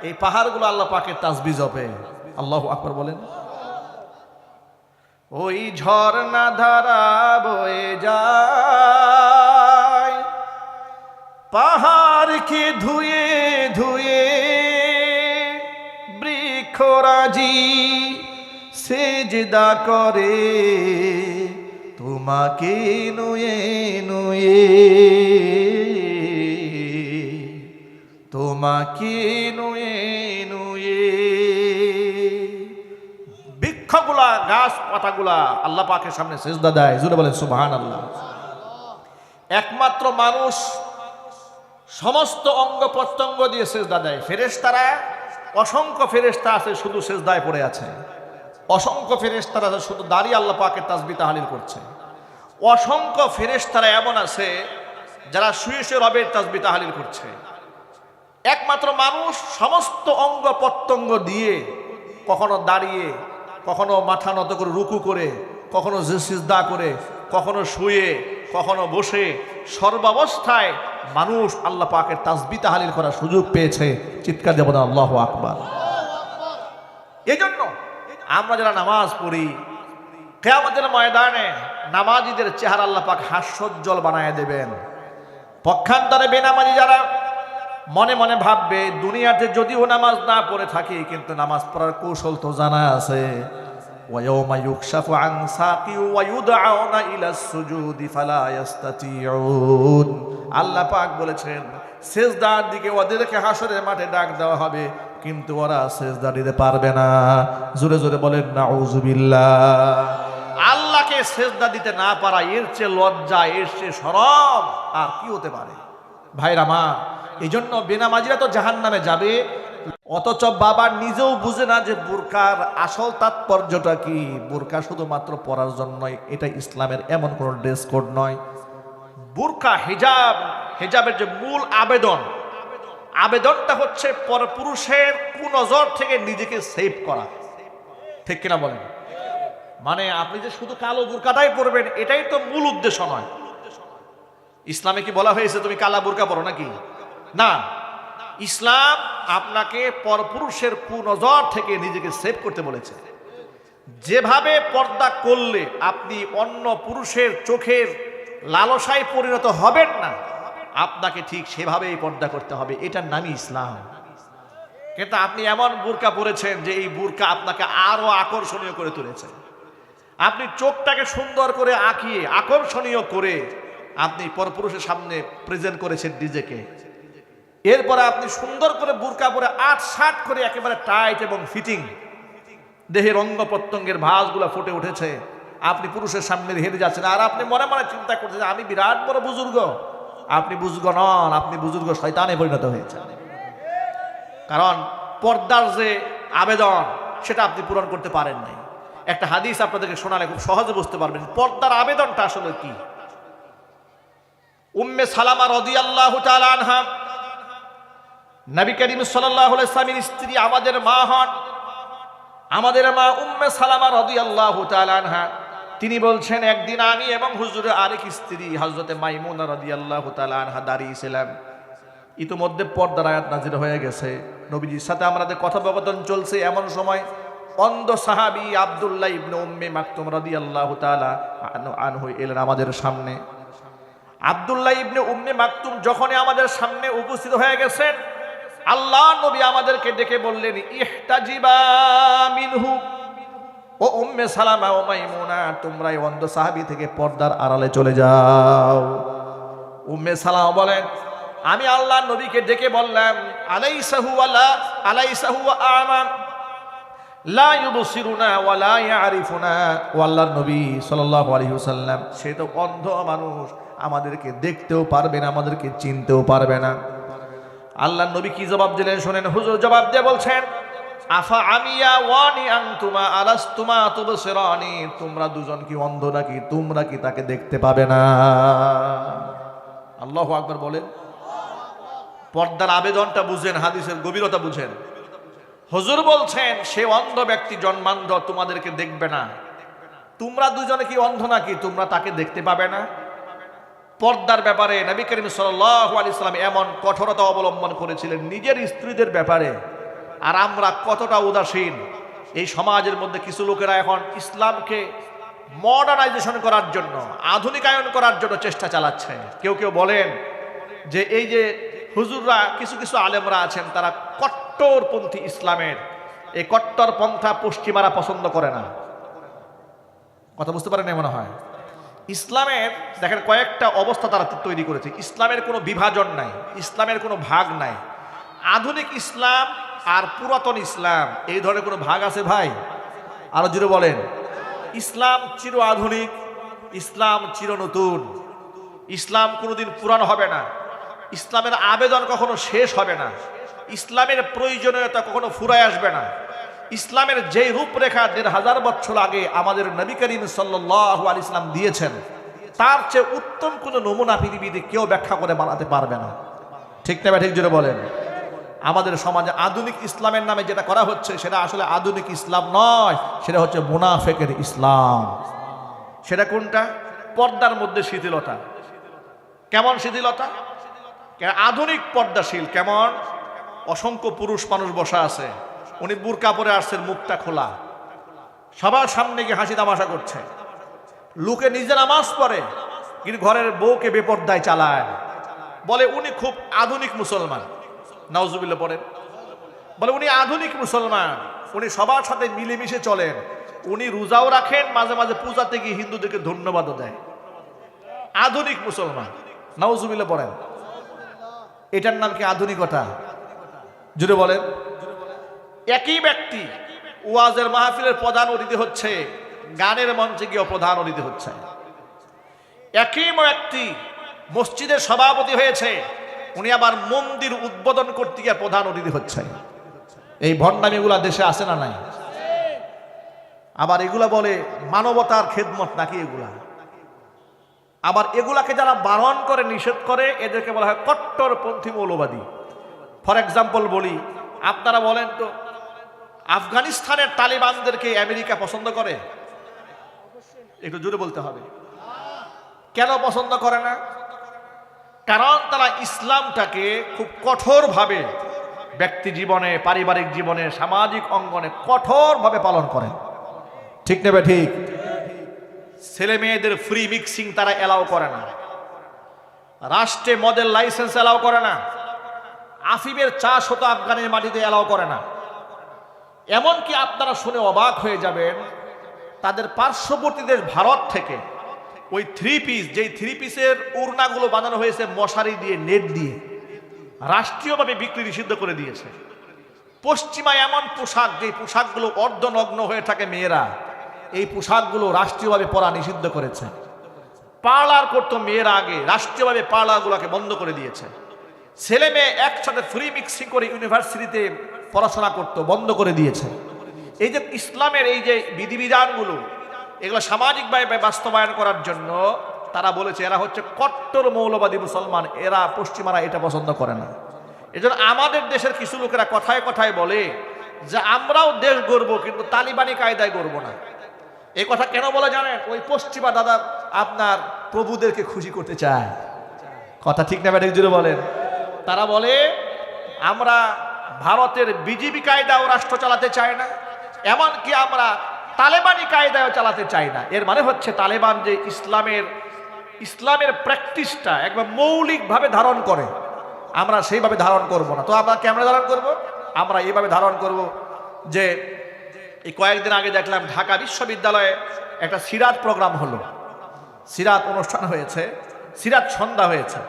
এই পাহাড়গুলো আল্লাহ পাকের তাসবিহ জপে। আল্লাহু আকবার বলেন। ওই ঝর্ণা ধারা বয়ে যায়, পাহাড়কে ধুয়ে ধুয়ে, বৃক্ষরাজি সেজদা করে তোমাকে নুয়ে নুয়ে, তোমাকে নুয়ে নুয়ে। বৃক্ষগুলা গাছ পাতাগুলা আল্লাহ পাকের সামনে সেজদা দেয়। জোরে বলেন সুবহানাল্লাহ। একমাত্র মানুষ সমস্ত অঙ্গ প্রত্যঙ্গ দিয়ে সেজদা দেয়। ফেরেশতারা অসংখ্য ফেরেশতা আছে শুধু সেজদায় পড়ে আছে। অসংখ্য ফেরেশতারা আছে শুধু দাঁড়িয়ে আল্লাহ পাকের তাসবিহ তাহলিল করছে। অসংখ্য ফেরেশতারা এমন আছে যারা শুয়ে শুয়ে রবের তাসবিহ তাহলিল করছে। একমাত্র মানুষ সমস্ত অঙ্গ প্রত্যঙ্গ দিয়ে কখনো দাঁড়িয়ে, কখনো মাথা নত করে রুকু করে, কখনো সিজদা করে, কখনো শুয়ে, কখনো বসে, সর্বাবস্থায় মানুষ আল্লাহ পাকের তাসবিহ তাহলিল করার সুযোগ পেয়েছে। চিৎকার দেব না আল্লাহু আকবার। এজন্য আমরা যারা নামাজ পড়ি, কিয়ামতের ময়দানে নামাজীদের চেহারা আল্লাহ পাক হাস্যোজ্জ্বল বানায় দেবেন। পক্ষান্তরে বেনামাজি যারা মনে মনে ভাববে দুনিয়াতে যদিও নামাজ না পড়ে থাকি কিন্তু নামাজ পড়ার কৌশল তো জানা আছে। ওয়ায়াউমা ইউকশাফু আন সাকি ওয়া ইউদআউনা ইলা সুজুদি ফালা ইস্তাতিউন। আল্লাহ পাক বলেছেন সেজদার দিকে ওদেরকে হাসরের মাঠে ডাক দেওয়া হবে, কিন্তু ওরা সেজদা দিতে পারবে না। জোরে জোরে বলেন নাউযুবিল্লাহ। আল্লাহকে সেজদা দিতে না পারা এর চেয়ে লজ্জা, এর চেয়ে শরম আর কি হতে পারে? ভাইরা মা, এই জন্য বেনামাজিরা তো জাহান্নামে যাবে, অথচ বাবা নিজেও বুঝে না যে বুরকার আসল তাৎপর্যটা কি। বুরকা শুধুমাত্র পরার জন্যই, এটা ইসলামের এমন কোনো ড্রেস কোড নয়। বুরকা হিজাব, হিজাবের যে মূল আবেদনটা হচ্ছে পরপুরুষের কুনজর থেকে নিজেকে সেভ করা, ঠিক কিনা বলেন? মানে আপনি যে শুধু কালো বুরকাটাই পরবেন এটাই তো মূল উদ্দেশ্য নয়। ইসলামে কি বলা হয়েছে তুমি কালা বুরকা পরো নাকি? না, ইসলাম আপনাকে পরপুরুষের কুনজর থেকে নিজেকে সেভ করতে বলেছে। যেভাবে পর্দা করলে আপনি অন্য পুরুষের চোখের লালসায় পরিণত হবেন না, আপনাকে ঠিক সেভাবেই পর্দা করতে হবে। এটার নামই ইসলাম। কিন্তু আপনি এমন বুরকা পরেছেন যে এই বুরকা আপনাকে আরো আকর্ষণীয় করে তুলেছে। আপনি চোখটাকে সুন্দর করে আঁকিয়ে আকর্ষণীয় করে আপনি পরপুরুষের সামনে প্রেজেন্ট করেছেন নিজেকে। এরপরে আপনি সুন্দর করে বুরকা পরে ৮-৭ করে একেবারে টাইট এবং ফিটিং, দেহের অঙ্গ প্রত্যঙ্গের ভাঁজগুলো ফুটে উঠেছে, আপনি পুরুষের সামনে হেরে যাচ্ছেন। আর আপনি মনে মনে চিন্তা করছেন আমি বিরাট বড় বুজুর্গ। আপনি বুজুর্গ নন, আপনি বুজুর্গ শয়তানে পরিণত হয়েছেন। কারণ পর্দার যে আবেদন সেটা আপনি পূরণ করতে পারেন নাই। একটা হাদিস আপনাদেরকে শোনালে খুব সহজে বুঝতে পারবেন পর্দার আবেদনটা আসলে কি। উম্মে সালামা রাদিয়াল্লাহু তাআলা আনহা, নবী করিম সাল্লাল্লাহু আলাইহি ওয়াসাল্লামের স্ত্রী, আমাদের মা হন। আমাদের মা উম্মে সালামা রাদিয়াল্লাহু তাআলা আনহা তিনি বলছেন, একদিন আমি এবং হুজুরের আরেক স্ত্রী হযরতে মাইমুনা রাদিয়াল্লাহু তাআলা আনহা দাঁড়িয়ে ছিলাম। ইতিমধ্যে পর্দার আয়াত নাযিল হয়ে গেছে, নবীজির সাথে আমাদের কথোপকথন চলছে। এমন সময় অন্ধ সাহাবী আব্দুল্লাহ ইবনে উম্মে মাকতুম রাদিয়াল্লাহু তাআলা আনহু এলেন আমাদের সামনে। আব্দুল্লাহ ইবনে উম্মে মাকতুম যখনই আমাদের সামনে উপস্থিত হয়ে গেছেন, আল্লাহ নবী আমাদেরকে ডেকে বললেন, ইহতাজিবা মিনহু, ও উম্মে সালামা ও মাইমুনা, তোমরা এই অন্ধ সাহাবী থেকে পর্দার আড়ালে চলে যাও। উম্মে সালামা বলেন, আমি আল্লাহ নবীকে ডেকে বললাম, আলাইসাহু ওয়ালা আলাইসাহু আ'মা লা ইউবসিরুনা ওয়া লা ইয়ারিফুনা। ও আল্লাহর নবী সাল্লাল্লাহু আলাইহি ওয়াসাল্লাম, সে তো অন্ধ মানুষ, আমাদেরকে দেখতেও পারবে না, আমাদেরকে চিনতেও পারবে না। আল্লাহর নবী কি জবাব দিলেন শুনেন। হুজুর জবাব দিয়ে বলছেন, আফা আমিয়া ওয়ানি আনতুমা আলাস্তুমা তুবসিরানি, তোমরা দুজন কি অন্ধ নাকি? তোমরা কি তাকে দেখতে পাবে না? আল্লাহু আকবার বলেন। পর্দার আবেদনটা বুঝেন, হাদিসের গভীরতা বুঝেন। হুজুর বলছেন সে অন্ধ ব্যক্তি জন্মান্ধ, তোমাদেরকে দেখবে না। তোমরা দুজনে কি অন্ধ নাকি? তোমরা তাকে দেখতে পাবে না। পর্দার ব্যাপারে নবী করিম সাল্লাল্লাহু আলাইহি ওয়াসাল্লাম এমন কঠোরতা অবলম্বন করেছিলেন নিজের স্ত্রীদের ব্যাপারে। আর আমরা কতটা উদাসীন। এই সমাজের মধ্যে কিছু লোকেরা এখন ইসলামকে মডার্নাইজেশন করার জন্য, আধুনিকায়ন করার জন্য চেষ্টা চালাচ্ছে। কেউ কেউ বলেন যে এই যে হুজুররা, কিছু কিছু আলেমরা আছেন, তারা কট্টরপন্থী ইসলামের। এই কট্টরপন্থা পশ্চিমারা পছন্দ করে না। কথা বুঝতে পারেন মনে হয়। ইসলামের দেখেন কয়েকটা অবস্থা তারা তৈরি করেছে। ইসলামের কোনো বিভাজন নাই, ইসলামের কোনো ভাগ নাই। আধুনিক ইসলাম আর পুরাতন ইসলাম, এই ধরনের কোনো ভাগ আছে ভাই? আরো জুড়ে বলেন। ইসলাম চির আধুনিক, ইসলাম চির নতুন। ইসলাম কোনোদিন পুরানো হবে না। ইসলামের আবেদন কখনো শেষ হবে না। ইসলামের প্রয়োজনীয়তা কখনো ফুরায় আসবে না। ইসলামের যে রূপরেখা ১৫০০ বছর আগে আমাদের নবী করিম সাল্লাল্লাহু আলাইহি ওয়াসাল্লাম দিয়েছেন, তার চেয়ে উত্তম কোনো নমুনা পৃথিবীতে কেউ ব্যাখ্যা করে বানাতে পারবে না। ঠিক না? ঠিক জোরে বলেন। আমাদের সমাজে আধুনিক ইসলামের নামে যেটা করা হচ্ছে, সেটা আসলে আধুনিক ইসলাম নয়, সেটা হচ্ছে মুনাফিকের ইসলাম। সেটা কোনটা? পর্দার মধ্যে শিথিলতা। কেমন শিথিলতা? আধুনিক পর্দাশীল কেমন? অসংখ্য পুরুষ মানুষ বসা আছে, উনি বুরকা পরে আসছেন, মুখটা খোলা, সবার সামনে গিয়ে হাসি তামাশা করছে। লোকে নিজে নামাজ পড়ে কিন্তু ঘরের বউকে বেপর্দায় চালায়, বলে উনি খুব আধুনিক মুসলমান। নাউজুবিল্লাহ পড়েন। বলে উনি আধুনিক মুসলমান, উনি সবার সাথে মিলেমিশে চলেন, উনি রোজাও রাখেন, মাঝে মাঝে পূজাতে গিয়ে হিন্দুদেরকে ধন্যবাদও দেয়। আধুনিক মুসলমান। নাউজুবিল্লাহ পড়েন। এটার নাম কি আধুনিকতা? জুড়ে বলেন। একই ব্যক্তি ওয়াজের মাহফিলের প্রধান অতিথি হচ্ছে, গানের মঞ্চে গিয়ে প্রধান অতিথি হচ্ছে। একই ব্যক্তি মসজিদের সভাপতি হয়েছে, উনি আবার মন্দির উদ্বোধন করতে গিয়ে প্রধান অতিথি হচ্ছে। এই ভণ্ডামিগুলা দেশে আসে না নাই? আবার এগুলা বলে মানবতার খেদমত নাকি এগুলা? আবার এগুলাকে যারা বারণ করে, নিষেধ করে, এদেরকে বলা হয় কট্টরপন্থী মৌলবাদী। ফর এক্সাম্পল বলি, আপনারা বলেন তো, আফগানিস্তানের তালিবানদেরকে আমেরিকা পছন্দ করে? একটু জোরে বলতে হবে। কেন পছন্দ করে না? কারণ তারা ইসলামটাকে খুব কঠোরভাবে ব্যক্তি জীবনে, পারিবারিক জীবনে, সামাজিক অঙ্গনে কঠোরভাবে পালন করেন। ঠিক নেবে ঠিক। ছেলে মেয়েদের ফ্রি মিক্সিং তারা এলাও করে না, রাষ্ট্রে মদের লাইসেন্স এলাও করে না, আফিমের চাষ হতো আফগানের মাটিতে এলাও করে না। এমনকি আপনারা শুনে অবাক হয়ে যাবেন, তাদের পার্শ্ববর্তী দেশ ভারত থেকে ওই থ্রি পিস, যেই থ্রি পিসের ওড়নাগুলো বানানো হয়েছে মশারি দিয়ে, নেট দিয়ে, রাষ্ট্রীয়ভাবে বিক্রি নিষিদ্ধ করে দিয়েছে। পশ্চিমা এমন পোশাক, যে পোশাকগুলো অর্ধনগ্ন হয়ে থাকে মেয়েরা, এই পোশাকগুলো রাষ্ট্রীয়ভাবে পরা নিষিদ্ধ করেছে। পার্লার করতো মেয়েরা আগে, রাষ্ট্রীয়ভাবে পার্লারগুলোকে বন্ধ করে দিয়েছে। ছেলে মেয়ে একসাথে ফ্রি মিক্সিং করে ইউনিভার্সিটিতে পড়াশোনা করতো, বন্ধ করে দিয়েছে। এই যে ইসলামের এই যে বিধিবিধানগুলো, এগুলো সামাজিকভাবে বাস্তবায়ন করার জন্য তারা বলেছে এরা হচ্ছে কট্টর মৌলবাদী মুসলমান, এরা পশ্চিমারা এটা পছন্দ করে না। এজন্য আমাদের দেশের কিছু লোকেরা কথায় কথায় বলে যে আমরাও দেশ গড়বো, কিন্তু তালিবানি কায়দায় গড়বো না। এই কথা কেন বলে জানেন? ওই পশ্চিমা দাদা আপনার প্রভুদেরকে খুশি করতে চায়। কথা ঠিক না ব্যাটিক জুড়ে বলেন? তারা বলে আমরা ভারতের বিজেপি কায়দাও রাষ্ট্র চালাতে চাই না, এমনকি আমরা তালেবানি কায়দাও চালাতে চাই না। এর মানে হচ্ছে তালেবান যে ইসলামের প্র্যাকটিসটা একবার মৌলিকভাবে ধারণ করে, আমরা সেইভাবে ধারণ করব না। তো আমরা কেমন ধারণ করব? আমরা এইভাবে ধারণ করব যে এই কয়েকদিন আগে দেখলাম ঢাকা বিশ্ববিদ্যালয়ে একটা সিরাত প্রোগ্রাম হলো, সিরাত অনুষ্ঠান হয়েছে, সিরাত সন্ধ্যা হয়েছে।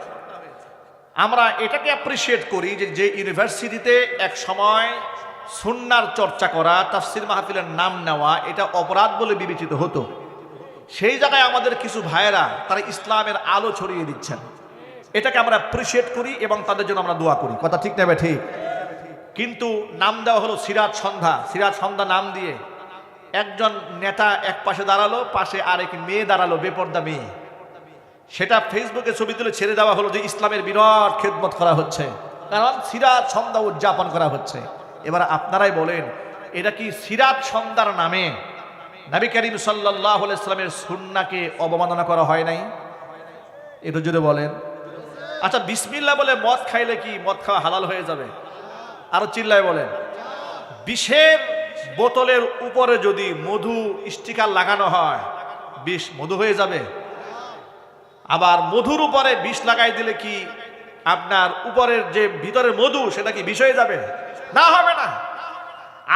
আমরা এটাকে অ্যাপ্রিসিয়েট করি যে ইউনিভার্সিটিতে এক সময় সুন্নার চর্চা করা, তাফসির মাহফিলের নাম নেওয়া এটা অপরাধ বলে বিবেচিত হতো, সেই জায়গায় আমাদের কিছু ভাইয়েরা তারা ইসলামের আলো ছড়িয়ে দিচ্ছেন। এটাকে আমরা অ্যাপ্রিসিয়েট করি এবং তাদের জন্য আমরা দোয়া করি। কথা ঠিক নেবে ঠিক। কিন্তু নাম দেওয়া হলো সিরাত সন্ধ্যা। সিরাত সন্ধ্যা নাম দিয়ে একজন নেতা এক পাশে দাঁড়ালো, পাশে আরেক মেয়ে দাঁড়ালো, বেপর্দা মেয়ে। সেটা ফেসবুকে ছবি তুলে ছেড়ে দেওয়া হলো যে ইসলামের বিরাট খেদমত করা হচ্ছে, কারণ সিরাত সন্ধ্যা উদযাপন করা হচ্ছে। এবার আপনারাই বলেন, এটা কি সিরাত সন্ধ্যার নামে নবী করিম সাল্লাল্লাহু আলাইহি সাল্লামের সুন্নাহকে অবমাননা করা হয় নাই? একটু জোরে বলেন। আচ্ছা, বিসমিল্লাহ বলে মদ খাইলে কি মদ খাওয়া হালাল হয়ে যাবে? আরো চিল্লায় বলেন। বিষের বোতলের উপরে যদি মধু স্টিকার লাগানো হয়, বিষ মধু হয়ে যাবে? আবার মধুর উপরে বিষ লাগাই দিলে কি আপনার উপরের যে ভিতরের মধু সেটা কি বিষ হয়ে যাবে? না, হবে না।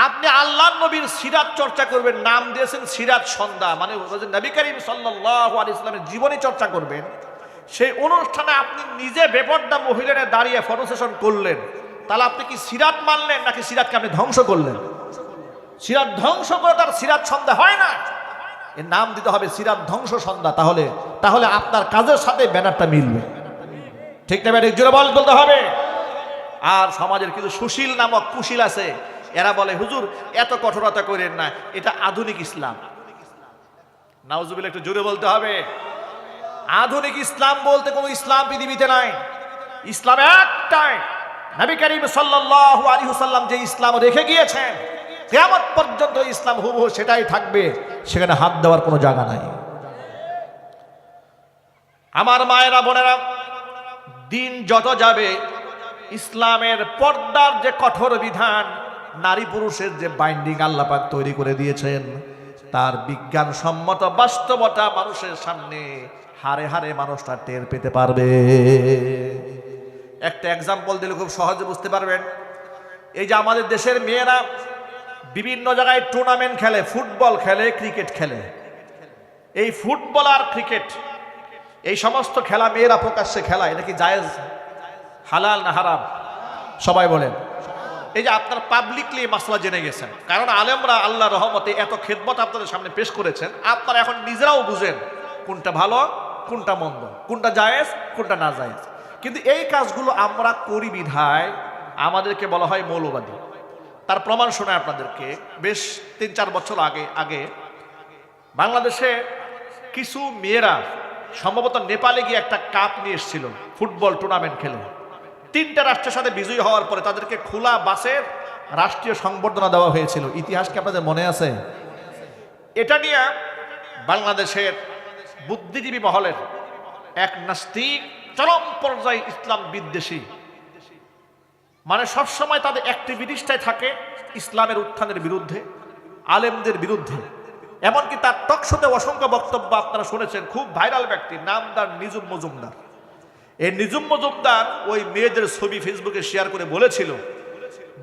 আপনি আল্লাহর নবীর সিরাত চর্চা করবেন, নাম দিয়েছেন সিরাত সন্ধ্যা, মানে নবী করিম সাল্লাল্লাহু আলাইহি সাল্লামের জীবনী চর্চা করবেন। সেই অনুষ্ঠানে আপনি নিজে বেপর্দা মহিলারা দাঁড়িয়ে ফটো সেশন করলেন, তাহলে আপনি কি সিরাত মানলেন নাকি সিরাতকে আপনি ধ্বংস করলেন? সিরাত ধ্বংস করে তার সিরাত সন্ধ্যা হয় না, এর নাম দিতে হবে সিরাত ধ্বংস সন্ধ্যা। তাহলে আপনার কাজের সাথে ব্যানারটা মিলবে। ঠিক না ব্যাটিক জোরে বলতে হবে। আর সমাজের কিছু সুশীল নামক কুশীল আছে, এরা বলে হুজুর এত কঠোরতা করেন না, এটা আধুনিক ইসলাম। নাউজুবিল্লাহ, একটু জোরে বলতে হবে। আধুনিক ইসলাম বলতে কোনো ইসলাম পৃথিবীতে নাই। ইসলাম একটাই, নবী করিম সাল্লাল্লাহু আলাইহি ওয়াসাল্লাম যে ইসলাম রেখে গিয়েছেন, কিয়ামত পর্যন্ত ইসলাম হুবহু সেটাই থাকবে, সেখানে হাত দেওয়ার কোনো জায়গা নাই। আমার মায়েরা বোনেরা, দিন যত যাবে ইসলামের পর্দার যে কঠোর বিধান, নারী পুরুষের যে বাইন্ডিং আল্লাহ পাক তৈরি করে দিয়েছেন, তার বিজ্ঞানসম্মত বাস্তবতা মানুষের সামনে হারে হারে মানুষটা টের পেতে পারবে। একটা এক্সাম্পল দিলে খুব সহজে বুঝতে পারবেন। এই যে আমাদের দেশের মেয়েরা বিভিন্ন জায়গায় টুর্নামেন্ট খেলে, ফুটবল খেলে, ক্রিকেট খেলে। এই ফুটবল আর ক্রিকেট, এই সমস্ত খেলা মেয়েরা প্রকাশ্যে খেলা, এটা কি জায়েজ, হালাল না হারাম? সবাই বলেন। এই যে আপনার পাবলিকলি মাসলা জেনে গেছেন, কারণ আলেমরা আল্লাহ রহমতে এত খেদমত আপনাদের সামনে পেশ করেছেন, আপনারা এখন নিজেরাও বুঝেন কোনটা ভালো, কোনটা মন্দ, কোনটা জায়েজ, কোনটা না জায়েজ। কিন্তু এই কাজগুলো আমরা করি বিধায় আমাদেরকে বলা হয় মৌলবাদী। তার প্রমাণ শোনায় আপনাদেরকে। বেশ 3-4 বছর আগে বাংলাদেশে কিছু মেয়েরা সম্ভবত নেপালে গিয়ে একটা কাপ নিয়ে এসেছিল, ফুটবল টুর্নামেন্ট খেলে। 3টা রাষ্ট্রের সাথে বিজয়ী হওয়ার পরে তাদেরকে খোলা বাসের রাষ্ট্রীয় সংবর্ধনা দেওয়া হয়েছিল। ইতিহাস কি আপনাদের মনে আছে? এটা নিয়ে বাংলাদেশের বুদ্ধিজীবী মহলের এক নাস্তিক চরম পর্যায়ে ইসলাম বিদ্বেষী, মানে সবসময় তাদের অ্যাক্টিভিটিসটাই থাকে ইসলামের উত্থানের বিরুদ্ধে, আলেমদের বিরুদ্ধে। এমনকি তার টকশোতে অসংখ্য বক্তব্য আপনারা শুনেছেন। খুব ভাইরাল ব্যক্তি, নাম তার নিজুম মজুমদার। এই নিজুম মজুমদার ওই মেয়েদের ছবি ফেসবুকে শেয়ার করে বলেছিল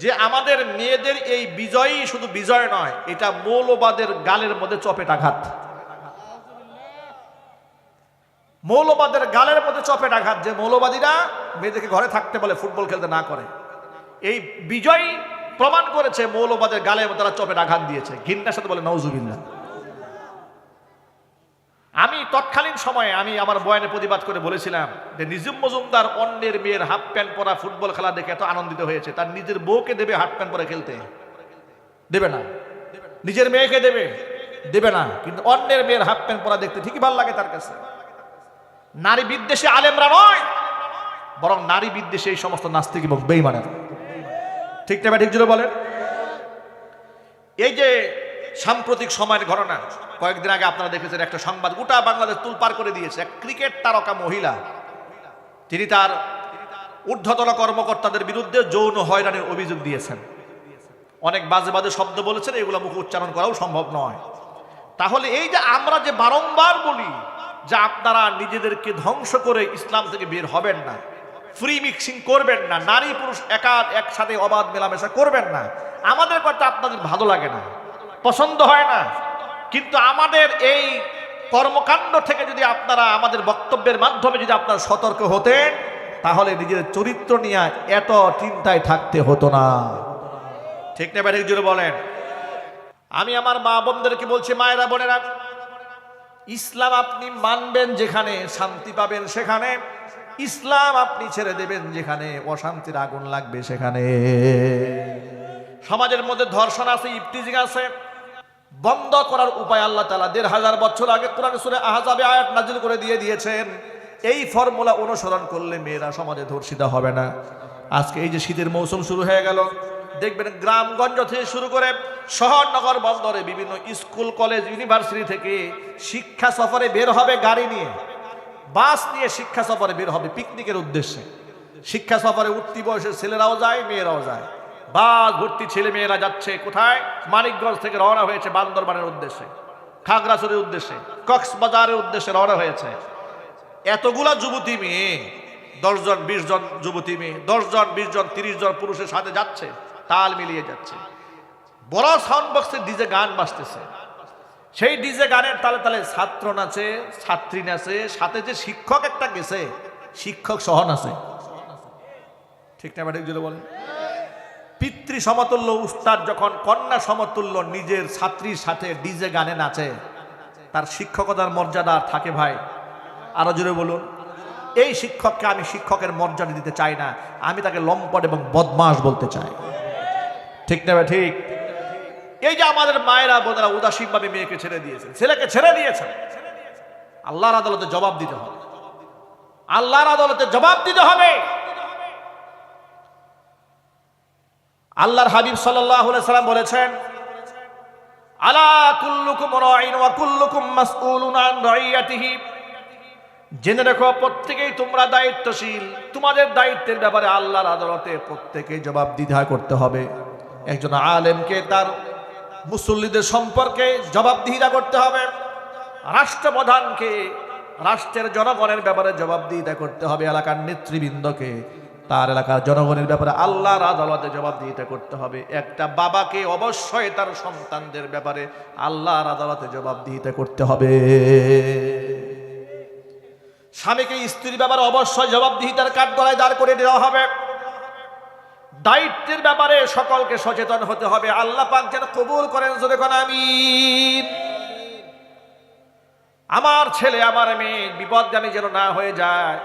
যে আমাদের মেয়েদের এই বিজয়ই শুধু বিজয় নয়, এটা মৌলবাদের গালের মধ্যে চপেটাঘাত। মৌলবাদের গালের মধ্যে চপেটাঘাত, যে মৌলবাদীরা মেয়েদেরকে ঘরে থাকতে বলে, ফুটবল খেলতে না করে। এই বিজয় প্রমাণ করেছে মৌলবাদের গালের মধ্যে তারা চপেটাঘাত দিয়েছে। ঘিন্নার সাথে বলে নাউজুবিল্লাহ। আমি তৎকালীন সময়ে আমি আমার বয়ানে প্রতিবাদ করে বলেছিলাম যে নিজুম মজুমদার অন্যের মেয়ের হাফ প্যান্ট পরা ফুটবল খেলা দেখে এত আনন্দিত হয়েছে, তার নিজের বউকে দেবে হাফ প্যান্ট পরে খেলতে? দেবে না। নিজের মেয়েকে দেবে না, কিন্তু অন্যের মেয়ের হাফ প্যান্ট পরা দেখতে ঠিকই ভালো লাগে তার কাছে। নারী বিদ্বেষী আলেমরা নয়, বরং নারী বিদ্বেষী এই সমস্ত নাস্তিক এবং বেঈমানেরা। ঠিক না? ঠিক জুড়ে বলেন। এই যে সাম্প্রতিক সময়ের ঘটনা, কয়েকদিন আগে আপনারা দেখেছেন একটা সংবাদ গোটা বাংলাদেশ তুলপার করে দিয়েছে। এক ক্রিকেট তারকা মহিলা, তিনি তার ঊর্ধ্বতন কর্মকর্তাদের বিরুদ্ধে যৌন হয়রানির অভিযোগ দিয়েছেন। অনেক বাজে বাজে শব্দ বলেছেন, এগুলো মুখে উচ্চারণ করাও সম্ভব নয়। তাহলে এই যে আমরা যে বারংবার বলি যে আপনারা নিজেদেরকে ধ্বংস করে ইসলাম থেকে বের হবেন না, ফ্রি মিক্সিং করবেন না, নারী পুরুষ একসাথে অবাধ মেলামেশা করবেন না, আমাদের কথা আপনাদের ভালো লাগে না, পছন্দ হয় না, কিন্তু আমাদের এই কর্মকাণ্ড থেকে যদি আপনারা আমাদের বক্তব্যের মাধ্যমে যদি আপনারা সতর্ক হতেন, তাহলে নিজের চরিত্র নিয়ে এত চিন্তায় থাকতে হতো না। ঠিক না? ঠিক জোরে বলেন। আমি আমার মা বোনদেরকে বলছি, মায়েরা বোনেরা, ইসলাম আপনি মানবেন যেখানে শান্তি পাবেন সেখানে, ইসলাম আপনি ছেড়ে দেবেন যেখানে অশান্তির আগুন লাগবে সেখানে। সমাজের মধ্যে ধর্ষণ আছে, ইফতিজিং আছে, বন্ধ করার উপায় আল্লাহ তাআলা ১৫০০ বছর আগে কোরআন সূরা আহজাবে আয়াত নাযিল করে দিয়েছেন। এই ফর্মুলা অনুসরণ করলে মেয়েরা সমাজে ধর্ষিতা হবে না। আজকে এই যে শীতের মৌসুম শুরু হয়ে গেল, দেখবেন গ্রামগঞ্জ থেকে শুরু করে শহর নগর বন্দরে বিভিন্ন স্কুল কলেজ ইউনিভার্সিটি থেকে শিক্ষা সফরে বের হবে, গাড়ি নিয়ে বাস নিয়ে শিক্ষা সফরে বের হবে পিকনিকের উদ্দেশ্যে। শিক্ষা সফরে উঠতি বয়সের ছেলেরাও যায়, মেয়েরাও যায়। বাস ভর্তি ছেলে মেয়েরা যাচ্ছে কোথায়? মানিকগঞ্জ থেকে রওনা হয়েছে বান্দরবানের উদ্দেশ্যে, খাগড়াছড়ির উদ্দেশ্যে, কক্সবাজারের উদ্দেশ্যে রওনা হয়েছে। এতগুলা যুবতী মেয়ে, ১০ জন ২০ জন যুবতী মেয়ে, ১০ জন ২০ জন ৩০ জন পুরুষের সাথে যাচ্ছে, তাল মিলিয়ে যাচ্ছে। বড় সাউন্ড বক্সে ডিজে গান বাজতেছে, সেই ডিজে গানের তালে তালে ছাত্র নাচে, ছাত্রী নাচে, সাথে যে শিক্ষক একটা গেছে, শিক্ষক সহ নাচে। ঠিক না? ঠিক যদি বলেন। পিতৃ সমতুল্য উস্তাদ যখন কন্যা সমতুল্য নিজের ছাত্রীর সাথে ডিজে গানে নাচে, তার শিক্ষকতার মর্যাদা থাকে ভাই? আরো জোরে বলুন। এই শিক্ষককে আমি শিক্ষকের মর্যাদা দিতে চাই না, আমি তাকে লম্পট এবং বদমাশ বলতে চাই। ঠিক না? ঠিক। এই যে আমাদের মায়েরা বোনেরা উদাসীনভাবে মেয়েকে ছেড়ে দিয়েছেন, ছেলেকে ছেড়ে দিয়েছেন, আল্লাহর আদালতে জবাব দিতে হবে। আল্লাহর আদালতে জবাব দিতে হবে। আল্লাহর হাবিব সাল্লাল্লাহু আলাইহি সাল্লাম বলেছেন, আলা কুল্লুকুম রাঈন ওয়া কুল্লুকুম মাসউলুন আন রাইয়াতিহি। জেনে রাখো, প্রত্যেকেই তোমরা দায়িত্বশীল, তোমাদের দায়িত্বের ব্যাপারে আল্লাহর আদালতে প্রত্যেকেই জবাবদিহি করতে হবে। একজন আলেমকে তার মুসল্লিদের সম্পর্কে জবাবদিহিতা করতে হবে, রাষ্ট্রপ্রধানকে রাষ্ট্রের জনগণের ব্যাপারে জবাবদিহিতা করতে হবে, এলাকার নেতৃবৃন্দকে তার এলাকার জনগণের ব্যাপারে আল্লাহর আদালতে জবাবদিহিতা করতে হবে। একটা বাবাকে অবশ্যই তার সন্তানদের ব্যাপারে আল্লাহর আদালতে জবাবদিহিতা করতে হবে। স্বামীকে স্ত্রীর ব্যাপারে অবশ্যই জবাবদিহিতার কাঠগড়ায় দাঁড় করে দেওয়া হবে। দায়িত্বের ব্যাপারে সকলকে সচেতন হতে হবে। আল্লাহ পাক যেন কবুল করেন, জোরে কোন আমিন। আমার ছেলে আমার মেয়ে বিপদগামী যেন না হয়ে যায়,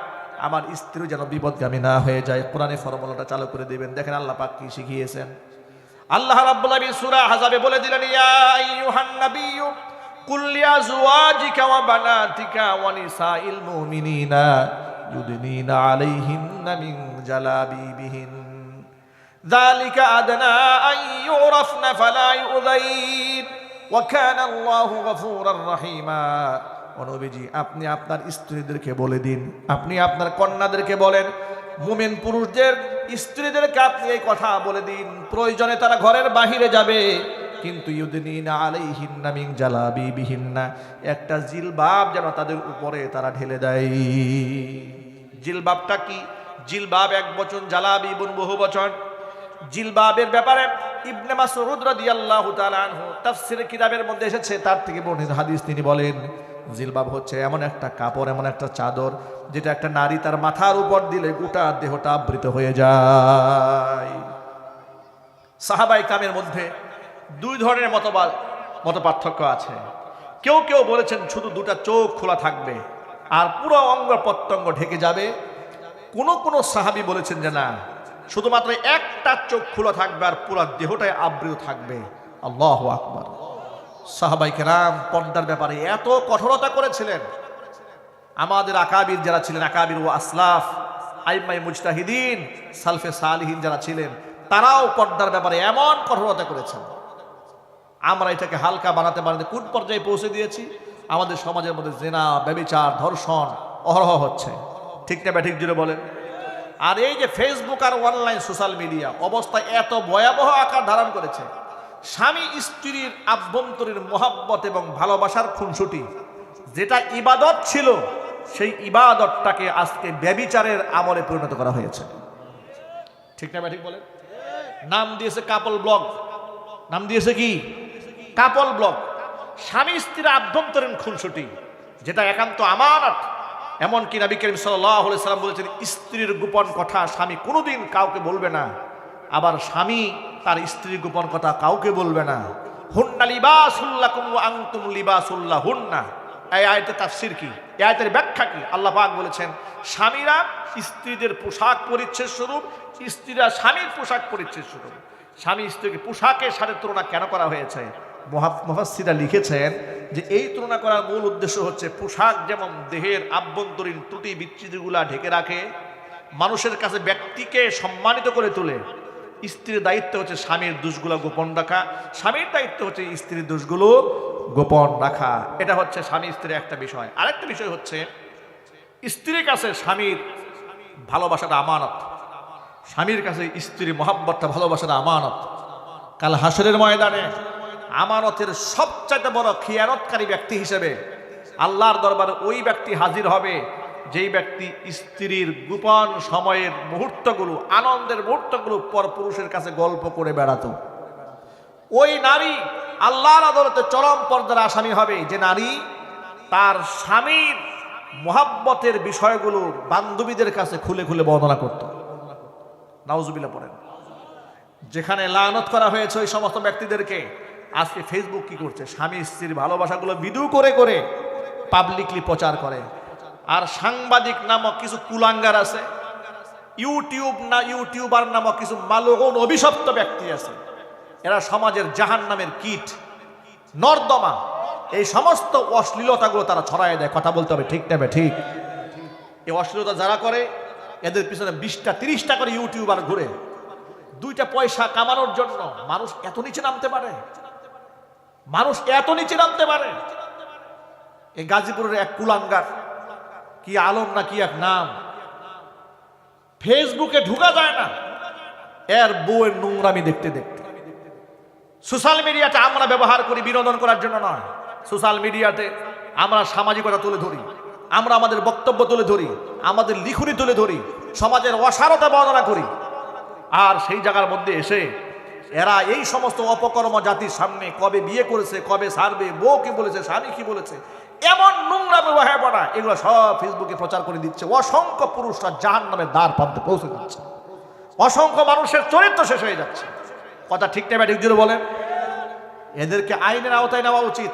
আমার স্ত্রী যেন বিপদগামী না হয়ে যায়। কোরআনে ফর্মুলাটা চালু করে দিবেন। দেখেন আল্লাহ পাক কি শিখিয়েছেন। আল্লাহ রাব্বুল আলামিন সূরা আহজাবে বলে দিলেন, ইয়া আইয়ুহান নাবিয়্যু কুল লিআজওয়াজিকা ওয়া বানাতিকা ওয়া নিসাইল মুমিনিনা ইউদনিনা আলাইহিন্না মিন জালাবিবিহিন যালিকা আদনা আন ইউরাফনা ফালা ইউযাইন ওয়া কানা আল্লাহু গফুরার রহিমা। ও নবীজি, আপনি আপনার স্ত্রীদেরকে বলে দিন, আপনি আপনার কন্যাদেরকে বলেন, মুমিন পুরুষদের স্ত্রীদেরকে আপনি এই কথা বলে দিন, প্রয়োজনে তারা ঘরের বাহিরে যাবে, কিন্তু ইউদনিনা আলাইহিন্না মিন জালাবিবিহিন্না, একটা জিলবাব যেন তাদের উপরে তারা ঢেলে দেয়। জিলবাবটা কি? জিলবাব এক বচন, জালাবিবুন বহু বচন। জিলবাবের ব্যাপারে ইবনে মাসউদ রাদিয়াল্লাহু তাআলা আনহু তাফসীর কিতাবের মধ্যে এসেছে, তার থেকে বর্ণিত হাদিস, তিনি বলেন জিলবাব হচ্ছে এমন একটা কাপড়, এমন একটা চাদর যেটা একটা নারী তার মাথার উপর দিলে গোটা দেহটা আবৃত হয়ে যায়। সাহাবায়ে কেরামের মধ্যে দুই ধরনের মত পার্থক্য আছে। কেউ কেউ বলেছেন শুধু দুটা চোখ খোলা থাকবে আর পুরো অঙ্গ প্রত্যঙ্গ ঢেকে যাবে। কোন সাহাবী বলেছেন যে না, শুধুমাত্র একটা চোখ খোলা থাকবে আর পুরো দেহটাই আবৃত থাকবে। আল্লাহু আকবার। সাহাবায়ে কেরাম পর্দার ব্যাপারে এত কঠোরতা করেছিলেন। আমাদের আকাবির যারা ছিলেন, আকাবির ও আসলাফ, আইম্মায়ে মুজতাহিদিন, সালফে সালিহিন যারা ছিলেন, তারাও পর্দার ব্যাপারে এমন কঠোরতা করেছেন। আমরা এটাকে হালকা বানাতে বানাতে কোন পর্যায়ে পৌঁছে দিয়েছি? আমাদের সমাজের মধ্যে জিনা, ব্যভিচার, ধর্ষণ অহরহ হচ্ছে। ঠিক না ব্যাঠিক জুড়ে বলেন? আর এই যে ফেসবুক আর অনলাইন সোশ্যাল মিডিয়া অবস্থা এত ভয়াবহ আকার ধারণ করেছে, স্বামী স্ত্রীর আভ্যন্তরীণ মোহাব্বত এবং ভালোবাসার খুনসুটি যেটা ইবাদত ছিল, সেই ইবাদতটাকে আজকে ব্যভিচারের আমলে পরিণত করা হয়েছে। ঠিক না ব্যাঠিক বলেন? নাম দিয়েছে কাপল ব্লগ। নাম দিয়েছে কি? কাপল ব্লগ। স্বামী স্ত্রীর আভ্যন্তরীণ খুনসুটি যেটা একান্ত আমানত। এমনকি নবী করিম সাল্লাল্লাহু আলাইহি সাল্লাম বলেছেন, স্ত্রীর গোপন কথা স্বামী কোনোদিন কাউকে বলবে না, আবার স্বামী তার স্ত্রীর গোপন কথা কাউকে বলবে না। হুন্না লিবাসুল লাকুম ওয়া আনতুম লিবাসুল লাহুন্না। এই আয়াতের তাফসীর কি? এই আয়াতের ব্যাখ্যা কি? আল্লাহ পাক বলেছেন, স্বামীরা স্ত্রীদের পোশাক পরিচ্ছদ স্বরূপ, স্ত্রীরা স্বামীর পোশাক পরিচ্ছদ স্বরূপ। স্বামী স্ত্রীকে পোশাকের সাথে তুলনা কেন করা হয়েছে? মুফাসসিররা লিখেছেন যে এই তুলনা করার মূল উদ্দেশ্য হচ্ছে, পোশাক যেমন দেহের আভ্যন্তরীণ ত্রুটি বিচ্ছিন্নগুলা ঢেকে রাখে, মানুষের কাছে ব্যক্তিকে সম্মানিত করে তোলে, স্ত্রীর দায়িত্ব হচ্ছে স্বামীর দোষগুলো গোপন রাখা, স্বামীর দায়িত্ব হচ্ছে স্ত্রীর দোষগুলো গোপন রাখা। এটা হচ্ছে স্বামী স্ত্রীর একটা বিষয়। আরেকটা বিষয় হচ্ছে, স্ত্রীর কাছে স্বামীর ভালোবাসাটা আমানত, স্বামীর কাছে স্ত্রীর মহাব্বতটা ভালোবাসাটা আমানত। কাল হাসরের ময়দানে আমানতের সবচাইতে বড় খিয়ানতকারী ব্যক্তি হিসেবে আল্লাহর দরবারে ওই ব্যক্তি হাজির হবে যেই ব্যক্তি স্ত্রীর গোপন সময়ের মুহূর্তগুলো, আনন্দের মুহূর্তগুলো পরপুরুষের কাছে গল্প করে বেড়াতো। ওই নারী আল্লাহর আদালতে চরম পর্যায়ের আসামি হবে যে নারী তার স্বামীর মোহাব্বতের বিষয়গুলো বান্ধবীদের কাছে খুলে খুলে বর্ণনা করত। নাউজুবিল্লাহ পড়েন। যেখানে লানত করা হয়েছে ওই সমস্ত ব্যক্তিদেরকে, আজকে ফেসবুক কি করছে? স্বামী স্ত্রীর ভালোবাসাগুলো ভিডিও করে করে পাবলিকলি প্রচার করে। আর সাংবাদিক নামক কিছু কুলাঙ্গার আছে, ইউটিউবার নামক কিছু মালউন অভিশপ্ত ব্যক্তি আছে, এরা সমাজের জাহান্নামের কীট, নর্দমা, এই সমস্ত অশ্লীলতাগুলো তারা ছড়ায় দেয়। কথা বলতে হবে, ঠিক নেবে ঠিক? এই অশ্লীলতা যারা করে, এদের পিছনে 20টা 30টা করে ইউটিউবার ঘুরে 2টা পয়সা কামানোর জন্য মানুষ এত নিচে নামতে পারে? মানুষ এত নিচে নামতে পারে? এই গাজীপুরের এক কুলাঙ্গার, কি আলম না কি এক নাম, ফেসবুকে ঢুকা যায় না এর বউয়ের নোংরামি দেখতে দেখতে। সোশ্যাল মিডিয়াতে আমরা ব্যবহার করি বিনোদন করার জন্য নয়। সোশ্যাল মিডিয়াতে আমরা সামাজিকতা তুলে ধরি, আমরা আমাদের বক্তব্য তুলে ধরি, আমাদের লিখনি তুলে ধরি, সমাজের অসারতা বর্ণনা করি। আর সেই জায়গার মধ্যে এসে এরা এই সমস্ত অপকর্ম জাতির সামনে কবে বিয়ে করেছে, কবে ছাড়বে, বউ কি বলেছে, স্বামী কি বলেছে, এমন নোংরা ব্যবহার করা, এগুলো সব ফেসবুকে প্রচার করে দিচ্ছে। অসংখ্য পুরুষরা জাহান্নামের দ্বার প্রান্তে পৌঁছে যাচ্ছে, অসংখ্য মানুষের চরিত্র শেষ হয়ে যাচ্ছে। কথা ঠিক না ঠিক জুড়ে বলেন? এদেরকে আইনের আওতায় নেওয়া উচিত।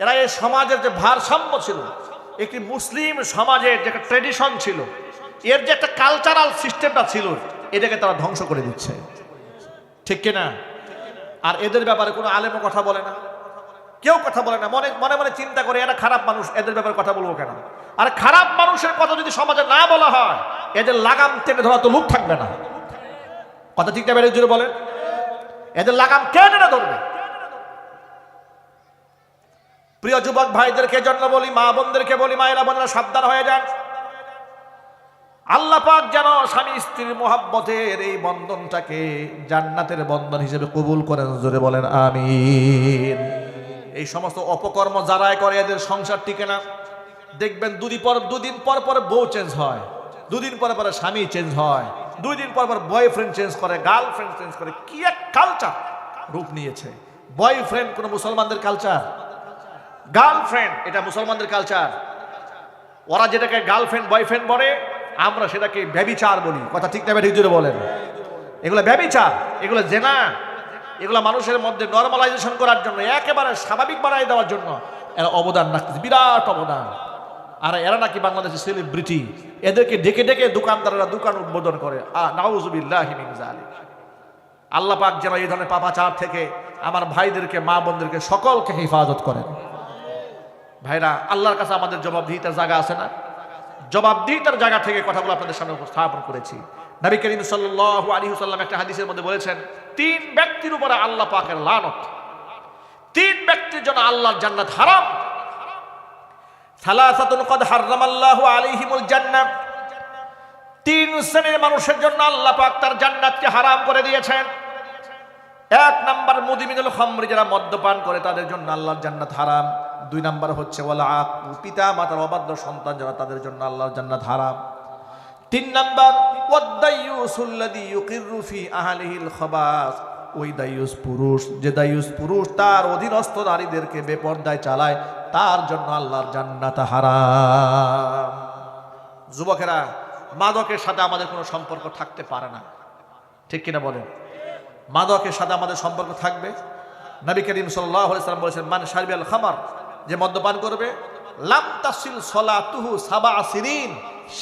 এরা এই সমাজের যে ভারসাম্য ছিল, একটি মুসলিম সমাজের যে একটা ট্রেডিশন ছিল, এর যে একটা কালচারাল সিস্টেমটা ছিল, এটাকে তারা ধ্বংস করে দিচ্ছে। ঠিক কিনা? আর এদের ব্যাপারে কোনো আলেমও কথা বলে না, কেউ কথা বলে না। মনে মনে মনে চিন্তা করে এরা খারাপ মানুষ, এদের ব্যাপারে কথা বলবো কেন? আর খারাপ মানুষের কথা যদি সমাজে না বলা হয়, এদের লাগাম টেনে ধরা তো লোক থাকবে না। কথা ঠিক না বেড়ে জুড়ে বলেন? এদের লাগাম কে টেনে ধরবে? প্রিয় যুবক ভাইদেরকে জন্য বলি, মা বোনদেরকে বলি, মায়েরা বোনেরা সাবধান হয়ে যান। আল্লাহ পাক যেন স্বামী স্ত্রীর মোহাব্বতের এই বন্ধনটাকে জান্নাতের বন্ধন হিসেবে কবুল করেন, জোরে বলেন আমিন। এই সমস্ত অপকর্ম যারাই করে এদের সংসার টিকে না। দেখবেন দুদিন পর পর বউ চেঞ্জ হয়, দুদিন পরে পরে স্বামী চেঞ্জ হয়, 2 দিন পর পর বয়ফ্রেন্ড চেঞ্জ করে, গার্লফ্রেন্ড চেঞ্জ করে। কি এক কালচার রূপ নিয়েছে। বয়ফ্রেন্ড কোন মুসলমানদের কালচার? গার্লফ্রেন্ড এটা মুসলমানদের কালচার। ওরা যেটাকে গার্লফ্রেন্ড বয়ফ্রেন্ড বলে, আমরা সেটাকে ব্যভিচার বলি। কথা ঠিক না ঠিক জোরে বলেন? এগুলো ব্যভিচার, এগুলো জেনা, এগুলো মানুষের মধ্যে নরমালাইজেশন করার জন্য, একেবারে স্বাভাবিক বানাই দেওয়ার জন্য এরা অবদান রাখতেছে, বিরাট অবদান। আর এরা নাকি বাংলাদেশের সেলিব্রিটি, এদেরকে ডেকে ডেকে দোকানদাররা দোকান উদ্বোধন করে। নাউযুবিল্লাহি মিন যালিক। আল্লাহ পাক যেন এই ধরনের পাপাচার থেকে আমার ভাইদেরকে, মা বোনদেরকে সকলকে হেফাজত করেন। ভাইরা, আল্লাহর কাছে আমাদের জবাবদিহিতার জায়গা আছে না? জবাবদিহিতার জায়গা থেকে কথাগুলো আপনাদের সামনে উপস্থাপন করেছি। নবী করিম সাল্লাল্লাহু আলাইহি ওয়াসাল্লাম একটা হাদিসের মধ্যে বলেছেন, 3 ব্যক্তির উপরে আল্লাহ পাকের লানত, 3 ব্যক্তির জন্য আল্লাহর জান্নাত হারাম। সালাসাতুন কদ হারামাল্লাহু আলাইহিমুল জান্নাহ, 3 শ্রেণীর মানুষের জন্য আল্লাহ পাক তার জান্নাতকে হারাম করে দিয়েছেন। 1 নাম্বার মুদমিনুল খামরি, যারা মদ্যপান করে তাদের জন্য আল্লাহর জান্নাত হারাম। 2 নাম্বার হচ্ছে ওয়াল আকুল, পিতা মাতার অবাধ্য সন্তান যারা, তাদের জন্য আল্লাহর জান্নাত হারাম। 3 নাম্বার ওয়াদাইয়ুসুল্লাযী ইউকিররু ফি আহলিহিল খাবাস, ওই দায়ুস পুরুষ, যে দায়ুস পুরুষ তার অধীনস্থ নারীদেরকে বেপরদায় চালায়, তার জন্য আল্লাহর জান্নাত হারাম। যুবকেরা, মাদকের সাথে আমাদের কোনো সম্পর্ক থাকতে পারে না, ঠিক কিনা বলেন? মাদকের সাথে আমাদের সম্পর্ক থাকবে? নবী করিম সাল্লাল্লাহু আলাইহি ওয়াসাল্লাম বলেছেন, মান শারিবাল খামার, যে মদ্যপান করবে, লাম তাসিল সলাতুহু 7 সিনিন,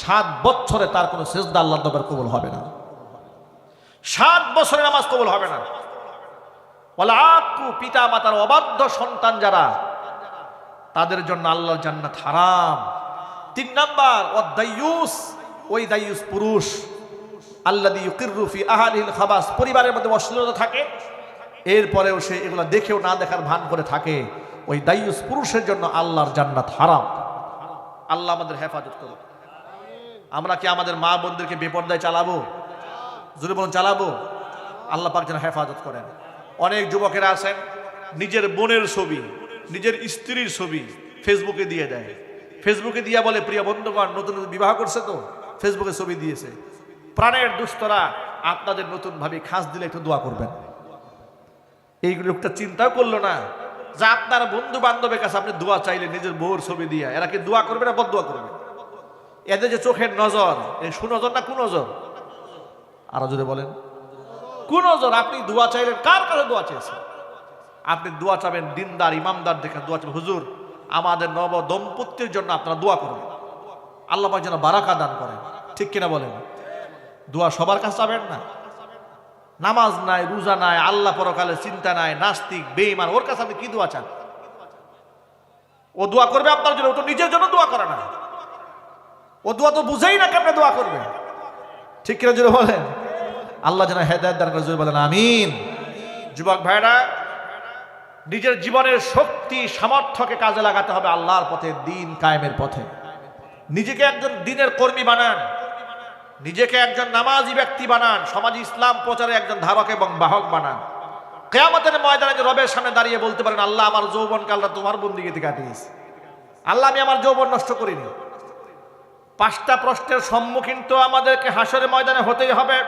7 বছরে তার কোনো সিজদা আল্লাহর দরবারে কবুল হবে না। 7 বছরে নামাজ কবুল হবে না। ওয়াল আকু, পিতা মাতার অবাধ্য সন্তান যারা, তাদের জন্য আল্লাহর জান্নাত হারাম। 3 নাম্বার ওয়াদাইয়ুস, ওই দায়ুস পুরুষ, আল্লাযী ইউকিররু ফি আহলিহিল খাবাস, পরিবারের মধ্যে অশ্লীলতা থাকে, এরপরেও সে এগুলো দেখেও না দেখার ভান করে থাকে, ওই দায়ুস পুরুষের জন্য আল্লাহর জান্নাত হারাম। আল্লাহ আমাদের হেফাজত করুন। আমরা কি আমাদের মা বোনদেরকে বেপরদায় চালাবো? জোরে বলুন, চালাবো? আল্লাহ পাক যেন হেফাজত করেন। অনেক যুবকেরা আছেন, নিজের বোনের ছবি, নিজের স্ত্রীর ছবি ফেসবুকে দিয়ে দেয়। ফেসবুকে দিয়া বলে, প্রিয় বন্ধুগণ, নতুন বিবাহ করছে তো ফেসবুকে ছবি দিয়েছে। প্রাণের দুস্তরা, আপনাদের নতুন ভাবে খাস দিলে একটু দোয়া করবেন। এই লোকটা চিন্তাও করলো না যে আপনার বন্ধু বান্ধবের কাছে আপনি দোয়া চাইলে নিজের বউর ছবি দিয়া, এরা কি দোয়া করবে না বদদোয়া করবে? এদের যে চোখের নজর, এই সুনজর না কুনজর? আরো যদি বলেন কুনজর। আপনি দোয়া চাইলেন, কার কাছে দোয়া চেয়েছেন? আপনি দোয়া চাবেন দিনদার ইমামদার দেখে দোয়া চাবেন, হুজুর আমাদের নব দম্পতির জন্য আপনারা দোয়া করুন, আল্লাহ পাক যেন বারাকা দান করেন, ঠিক কিনা বলেন? দোয়া সবার কাছে চাবেন না। নামাজ নাই, রোজা নাই, আল্লাহ পরকালের চিন্তা নাই, নাস্তিক বেঈমান, ওর কাছে আপনি কি দোয়া চান? ও দোয়া করবে আপনার জন্য, ও তো নিজের জন্য দোয়া করে না। ও দোয়া তো বুঝেই না কেমনে দোয়া করবে, ঠিক কিনা যদি বলেন? আল্লাহ যেন হেদায়েত দান করে, যদি বলেন আমিন। যুবক ভাইরা, নিজের জীবনের শক্তি সামর্থ্যকে কাজে লাগাতে হবে আল্লাহর পথে, দিন কায়েমের পথে। নিজেকে একজন দিনের কর্মী বানান, নিজেকে একজন নামাজি ব্যক্তি বানান, সমাজে ইসলাম প্রচারে একজন ধারক এবং বাহক বানান। কিয়ামতের ময়দানে যে রবের সামনে দাঁড়িয়ে বলতে পারেন, আল্লাহ আমার যৌবনকালটা তোমার বন্দিগিতে কাটিয়েছি, আল্লাহ আমি আমার যৌবন নষ্ট করিনি। 5টা প্রশ্নের সম্মুখীন তো আমাদেরকে হাসরের ময়দানে হতেই হবে।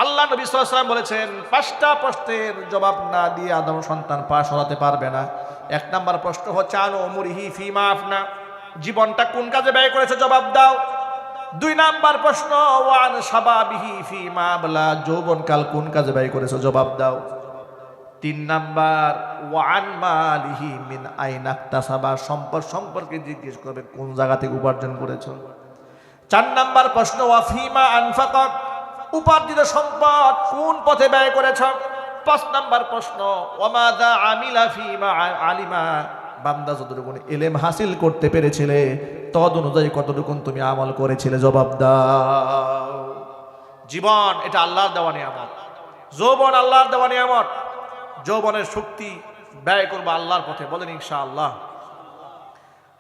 আল্লাহ নবী সাল্লাল্লাহু আলাইহি ওয়াসাল্লাম বলেছেন, 5টা প্রশ্নের জবাব না দিয়ে আদম সন্তান পাশ হতে পারবে না। 1 নাম্বার প্রশ্ন হচ্ছে আনো উমরিহি ফিমা আফনা, জীবনটা কোন কাজে ব্যয় করেছে জবাব দাও। 2 নাম্বার প্রশ্ন ওয়ান শাবাবিহি ফিমা আবলা, যৌবনকাল কোন কাজে ব্যয় করেছো জবাব দাও। 3 নাম্বার ওয়ান মালিহি মিন আইনা ইকতাসাবা, সম্পদ সম্পর্কে জিজ্ঞেস করবে কোন জায়গা থেকে উপার্জন করেছো। 4 নাম্বার প্রশ্ন ওয়াফিমা আনফাকা, উপার্জিত সম্পদ কোন পথে ব্যয় করেছ। 5 নাম্বার প্রশ্ন ওয়ামাযা আমিলা ফিমা আলিমা, বান্দা যতটুকু ইলম হাসিল করতে পেরেছিলে তদ অনুযায়ী কতটুকু তুমি আমল করেছিলে জবাব দাও। জীবন এটা আল্লাহর দেওয়া নিয়ামত, যৌবন আল্লাহর দেওয়া নিয়ামত। যৌবনের শক্তি ব্যয় করবো আল্লাহর পথে, বলেন ইনশাআল্লাহ।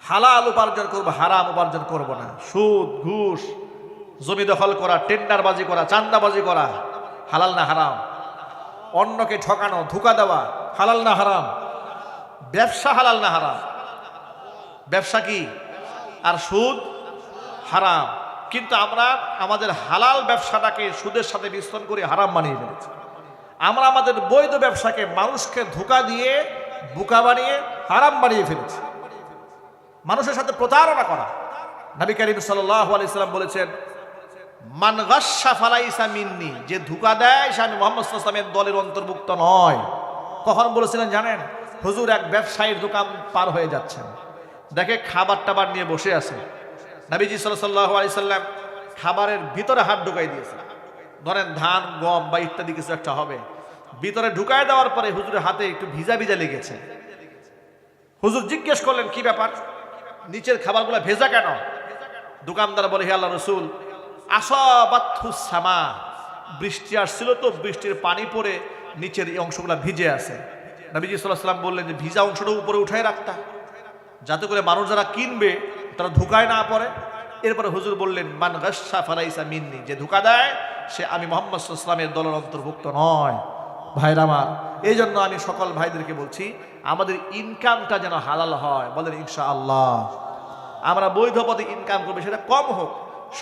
হালাল উপার্জন করবো, হারাম উপার্জন করবো না। সুদ ঘুষ জমি দখল করা, টেন্ডারবাজি করা, চাঁদাবাজি করা হালাল না হারাম? অন্যকে ঠকানো, ধোঁকা দেওয়া হালাল না হারাম? ব্যবসা হালাল না হারাম? ব্যবসা কি? আর সুদ হারাম। কিন্তু আমরা আমাদের হালাল ব্যবসাটাকে সুদের সাথে মিশ্রণ করে হারাম বানিয়ে ফেলেছি। আমরা আমাদের বৈধ ব্যবসাকে মানুষকে ধোঁকা দিয়ে, বোকা বানিয়ে হারাম বানিয়ে ফেলেছি। মানুষের সাথে প্রতারণা করা। নবী করিম সাল্লাল্লাহু আলাইহি সাল্লাম বলেছেন, মান গাশশা ফালাইসা মিন্নি, যে ধোঁকা দেয় সে আমি মুহাম্মদ সাল্লাল্লাহু আলাইহি ওয়াসাল্লামের দলের অন্তর্ভুক্ত নয়। কখন বলেছিলেন জানেন? হুজুর এক ব্যবসায়ীর দোকান পার হয়ে যাচ্ছেন, দেখে খাবার টাবার নিয়ে বসে আছে। নবীজি সাল্লাল্লাহু আলাইহি সাল্লাম খাবারের ভিতরে হাত ঢুকাই দিয়েছে। ধরেন ধান, গম বা ইত্যাদি কিছু একটা হবে, ভিতরে ঢুকায় দেওয়ার পরে হুজুরের হাতে একটু ভিজা ভিজা লেগেছে। হুজুর জিজ্ঞেস করলেন, কি ব্যাপার, নিচের খাবারগুলো ভেজা কেন? দোকানদার বলে, হে আল্লাহ রসুল, আসাবাতুস সামা, বৃষ্টি আসছিল তো, বৃষ্টির পানি পড়ে নিচের এই অংশগুলো ভিজে আছে। নবীজি সাল্লাল্লাহু আলাইহি সাল্লাম বললেন যে ভিজা অংশটা উপরে উঠায় রাখতা, যাতে করে মানুষ যারা কিনবে তারা ধোঁকায় না পড়ে। এরপরে হুজুর বললেন, মান গাশশা ফালাইসা মিন্নি, যে ধোঁকা দেয় সে আমি মুহাম্মদ সাল্লাল্লাহু আলাইহি ওয়াসাল্লামের দলের অন্তর্ভুক্ত নয়। ভাইরা আমার, এই জন্য আমি সকল ভাইদেরকে বলছি, আমাদের ইনকামটা যেন হালাল হয়। বলেন ইনশাআল্লাহ। আমরা বৈধ পথে ইনকাম করবো, সেটা কম হোক।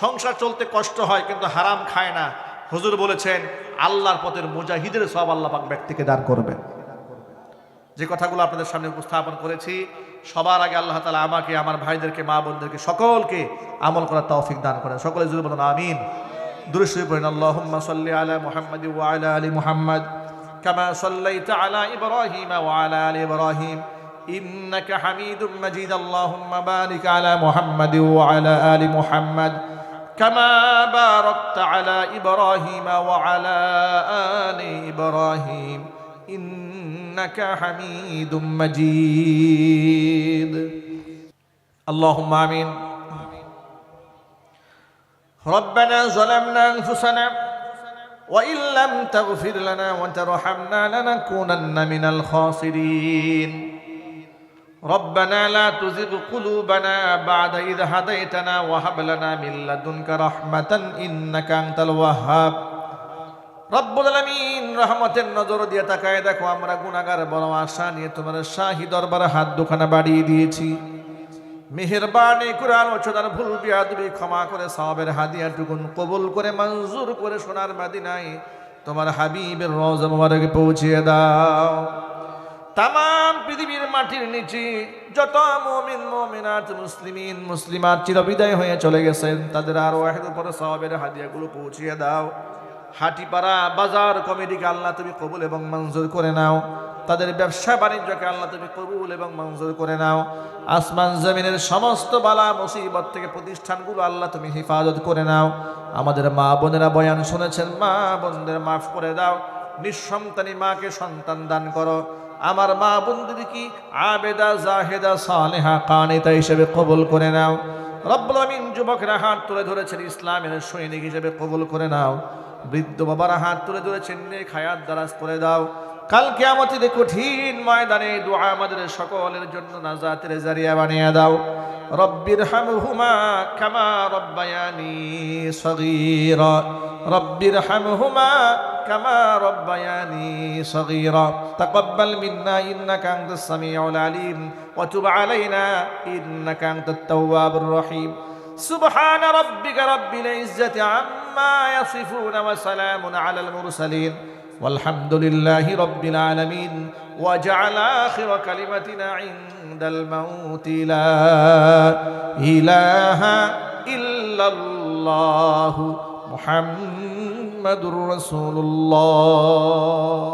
সংসার চলতে কষ্ট হয় কিন্তু হারাম খায় না। হুজুর বলেছেন, আল্লাহর পথের মুজাহিদের সওয়াব আল্লাহ পাক ব্যক্তিকে দান করবেন। যে কথাগুলো আপনাদের সামনে উপস্থাপন করেছি, সবার আগে আল্লাহ তাআলা আমাকে, আমার ভাইদেরকে, মা বোনদেরকে সকলকে আমল করার তৌফিক দান করেন। সকলে জোরে বলুন আমিন। দুরূদ শরীফ পড়েন, আল্লাহুম্মা সাল্লি আলা মুহাম্মাদ ওয়া আলা আলি মুহাম্মাদ কামা সাল্লাইতা আলা ইব্রাহিম ওয়া আলা আলি ইব্রাহিম ইন্নাকা হামিদুম মাজিদ। আল্লাহুম্মা বারিক আলা মুহাম্মাদ ওয়া আলা আলি মুহাম্মাদ কামা বারাকতা আলা ইব্রাহিম ওয়া আলা আলি ইব্রাহিম ইন্নাকা হামিদুম মাজিদ। আল্লাহুম্মা আমিন। ربنا ظلمنا أنفسنا وإن لم تغفر لنا وترحمنا لنكونن من الخاسرين. ربنا لا تزغ قلوبنا بعد إذ هديتنا وهب لنا من لدنك رحمة إنك أنت الوهاب. রব্বুল আলামিন রহমতের নজর দিয়ে তাকায় দেখো, আমরা গুনাহগার, বড় আশা নিয়ে তোমার শাহী দরবারে হাত দুখানা বাড়িয়ে দিয়েছি। মেহেরবানি কুরআন ওচদার ভুল বিয়াদবি ক্ষমা করে সওয়াবের হাদিয়াটুকুন কবুল করে মঞ্জুর করে সোনার মদিনায় তোমার হাবিবের রওজা মুবারকে পৌঁছিয়ে দাও। তামাম পৃথিবীর মাটির নিচে যত মুমিন মুমিনাত, মুসলিমিন মুসলিমাত চিরবিদায় হয়ে চলে গেছেন, তাদের আর ওয়াহিদ উপরে সওয়াবের হাদিয়াগুলো পৌঁছিয়ে দাও। হাটিপাড়া বাজার কমিটিকে আল্লাহ তুমি কবুল এবং মঞ্জুর করে নাও। তাদের ব্যবসা বাণিজ্যকে আল্লাহ তুমি কবুল এবং মঞ্জুর করে নাও। আসমান জমিনের সমস্ত বালা মুসিবত থেকে প্রতিষ্ঠানগুলো আল্লাহ তুমি হেফাজত করে নাও। আমাদের মা বোনেরা বয়ান শুনেছেন, মা বোনদের মাফ করে দাও। নিঃসন্তানী মাকে সন্তান দান করো। আমার মা বোনদের কি আবেদা, জাহেদা, সালেহা, কানিতা হিসেবে কবুল করে নাও। রব্বুল আমিন যুবকরা হাত তুলে ধরেছেন, ইসলামের সৈনিক হিসেবে কবুল করে নাও। বৃদ্ধ বাবারা হাত তুলে ধরেছেন, নেক হায়াত দারাজ করে দাও। কাল কিয়ামতের কঠিন ময়দানে দুআ আমাদের সকলের জন্য নাজাতের জারিয়া বানিয়ে দাও। রব্বির হামহুমা কামা রব্বায়ানি সগীরা, রব্বির হামহুমা কামা রব্বায়ানি সগীরা। তাকাব্বাল মিন্না ইন্নাকা আনতাস সামিউল আলিম ওয়া তুব আলাইনা ইন্নাকা আনতাত তাওয়াবুর রহিম। سبحان ربك رب العزة عما يصفون وسلام على المرسلين والحمد لله رب العالمين. وجعل آخر كلمتنا عند الموت لا إله إلا الله محمد رسول الله.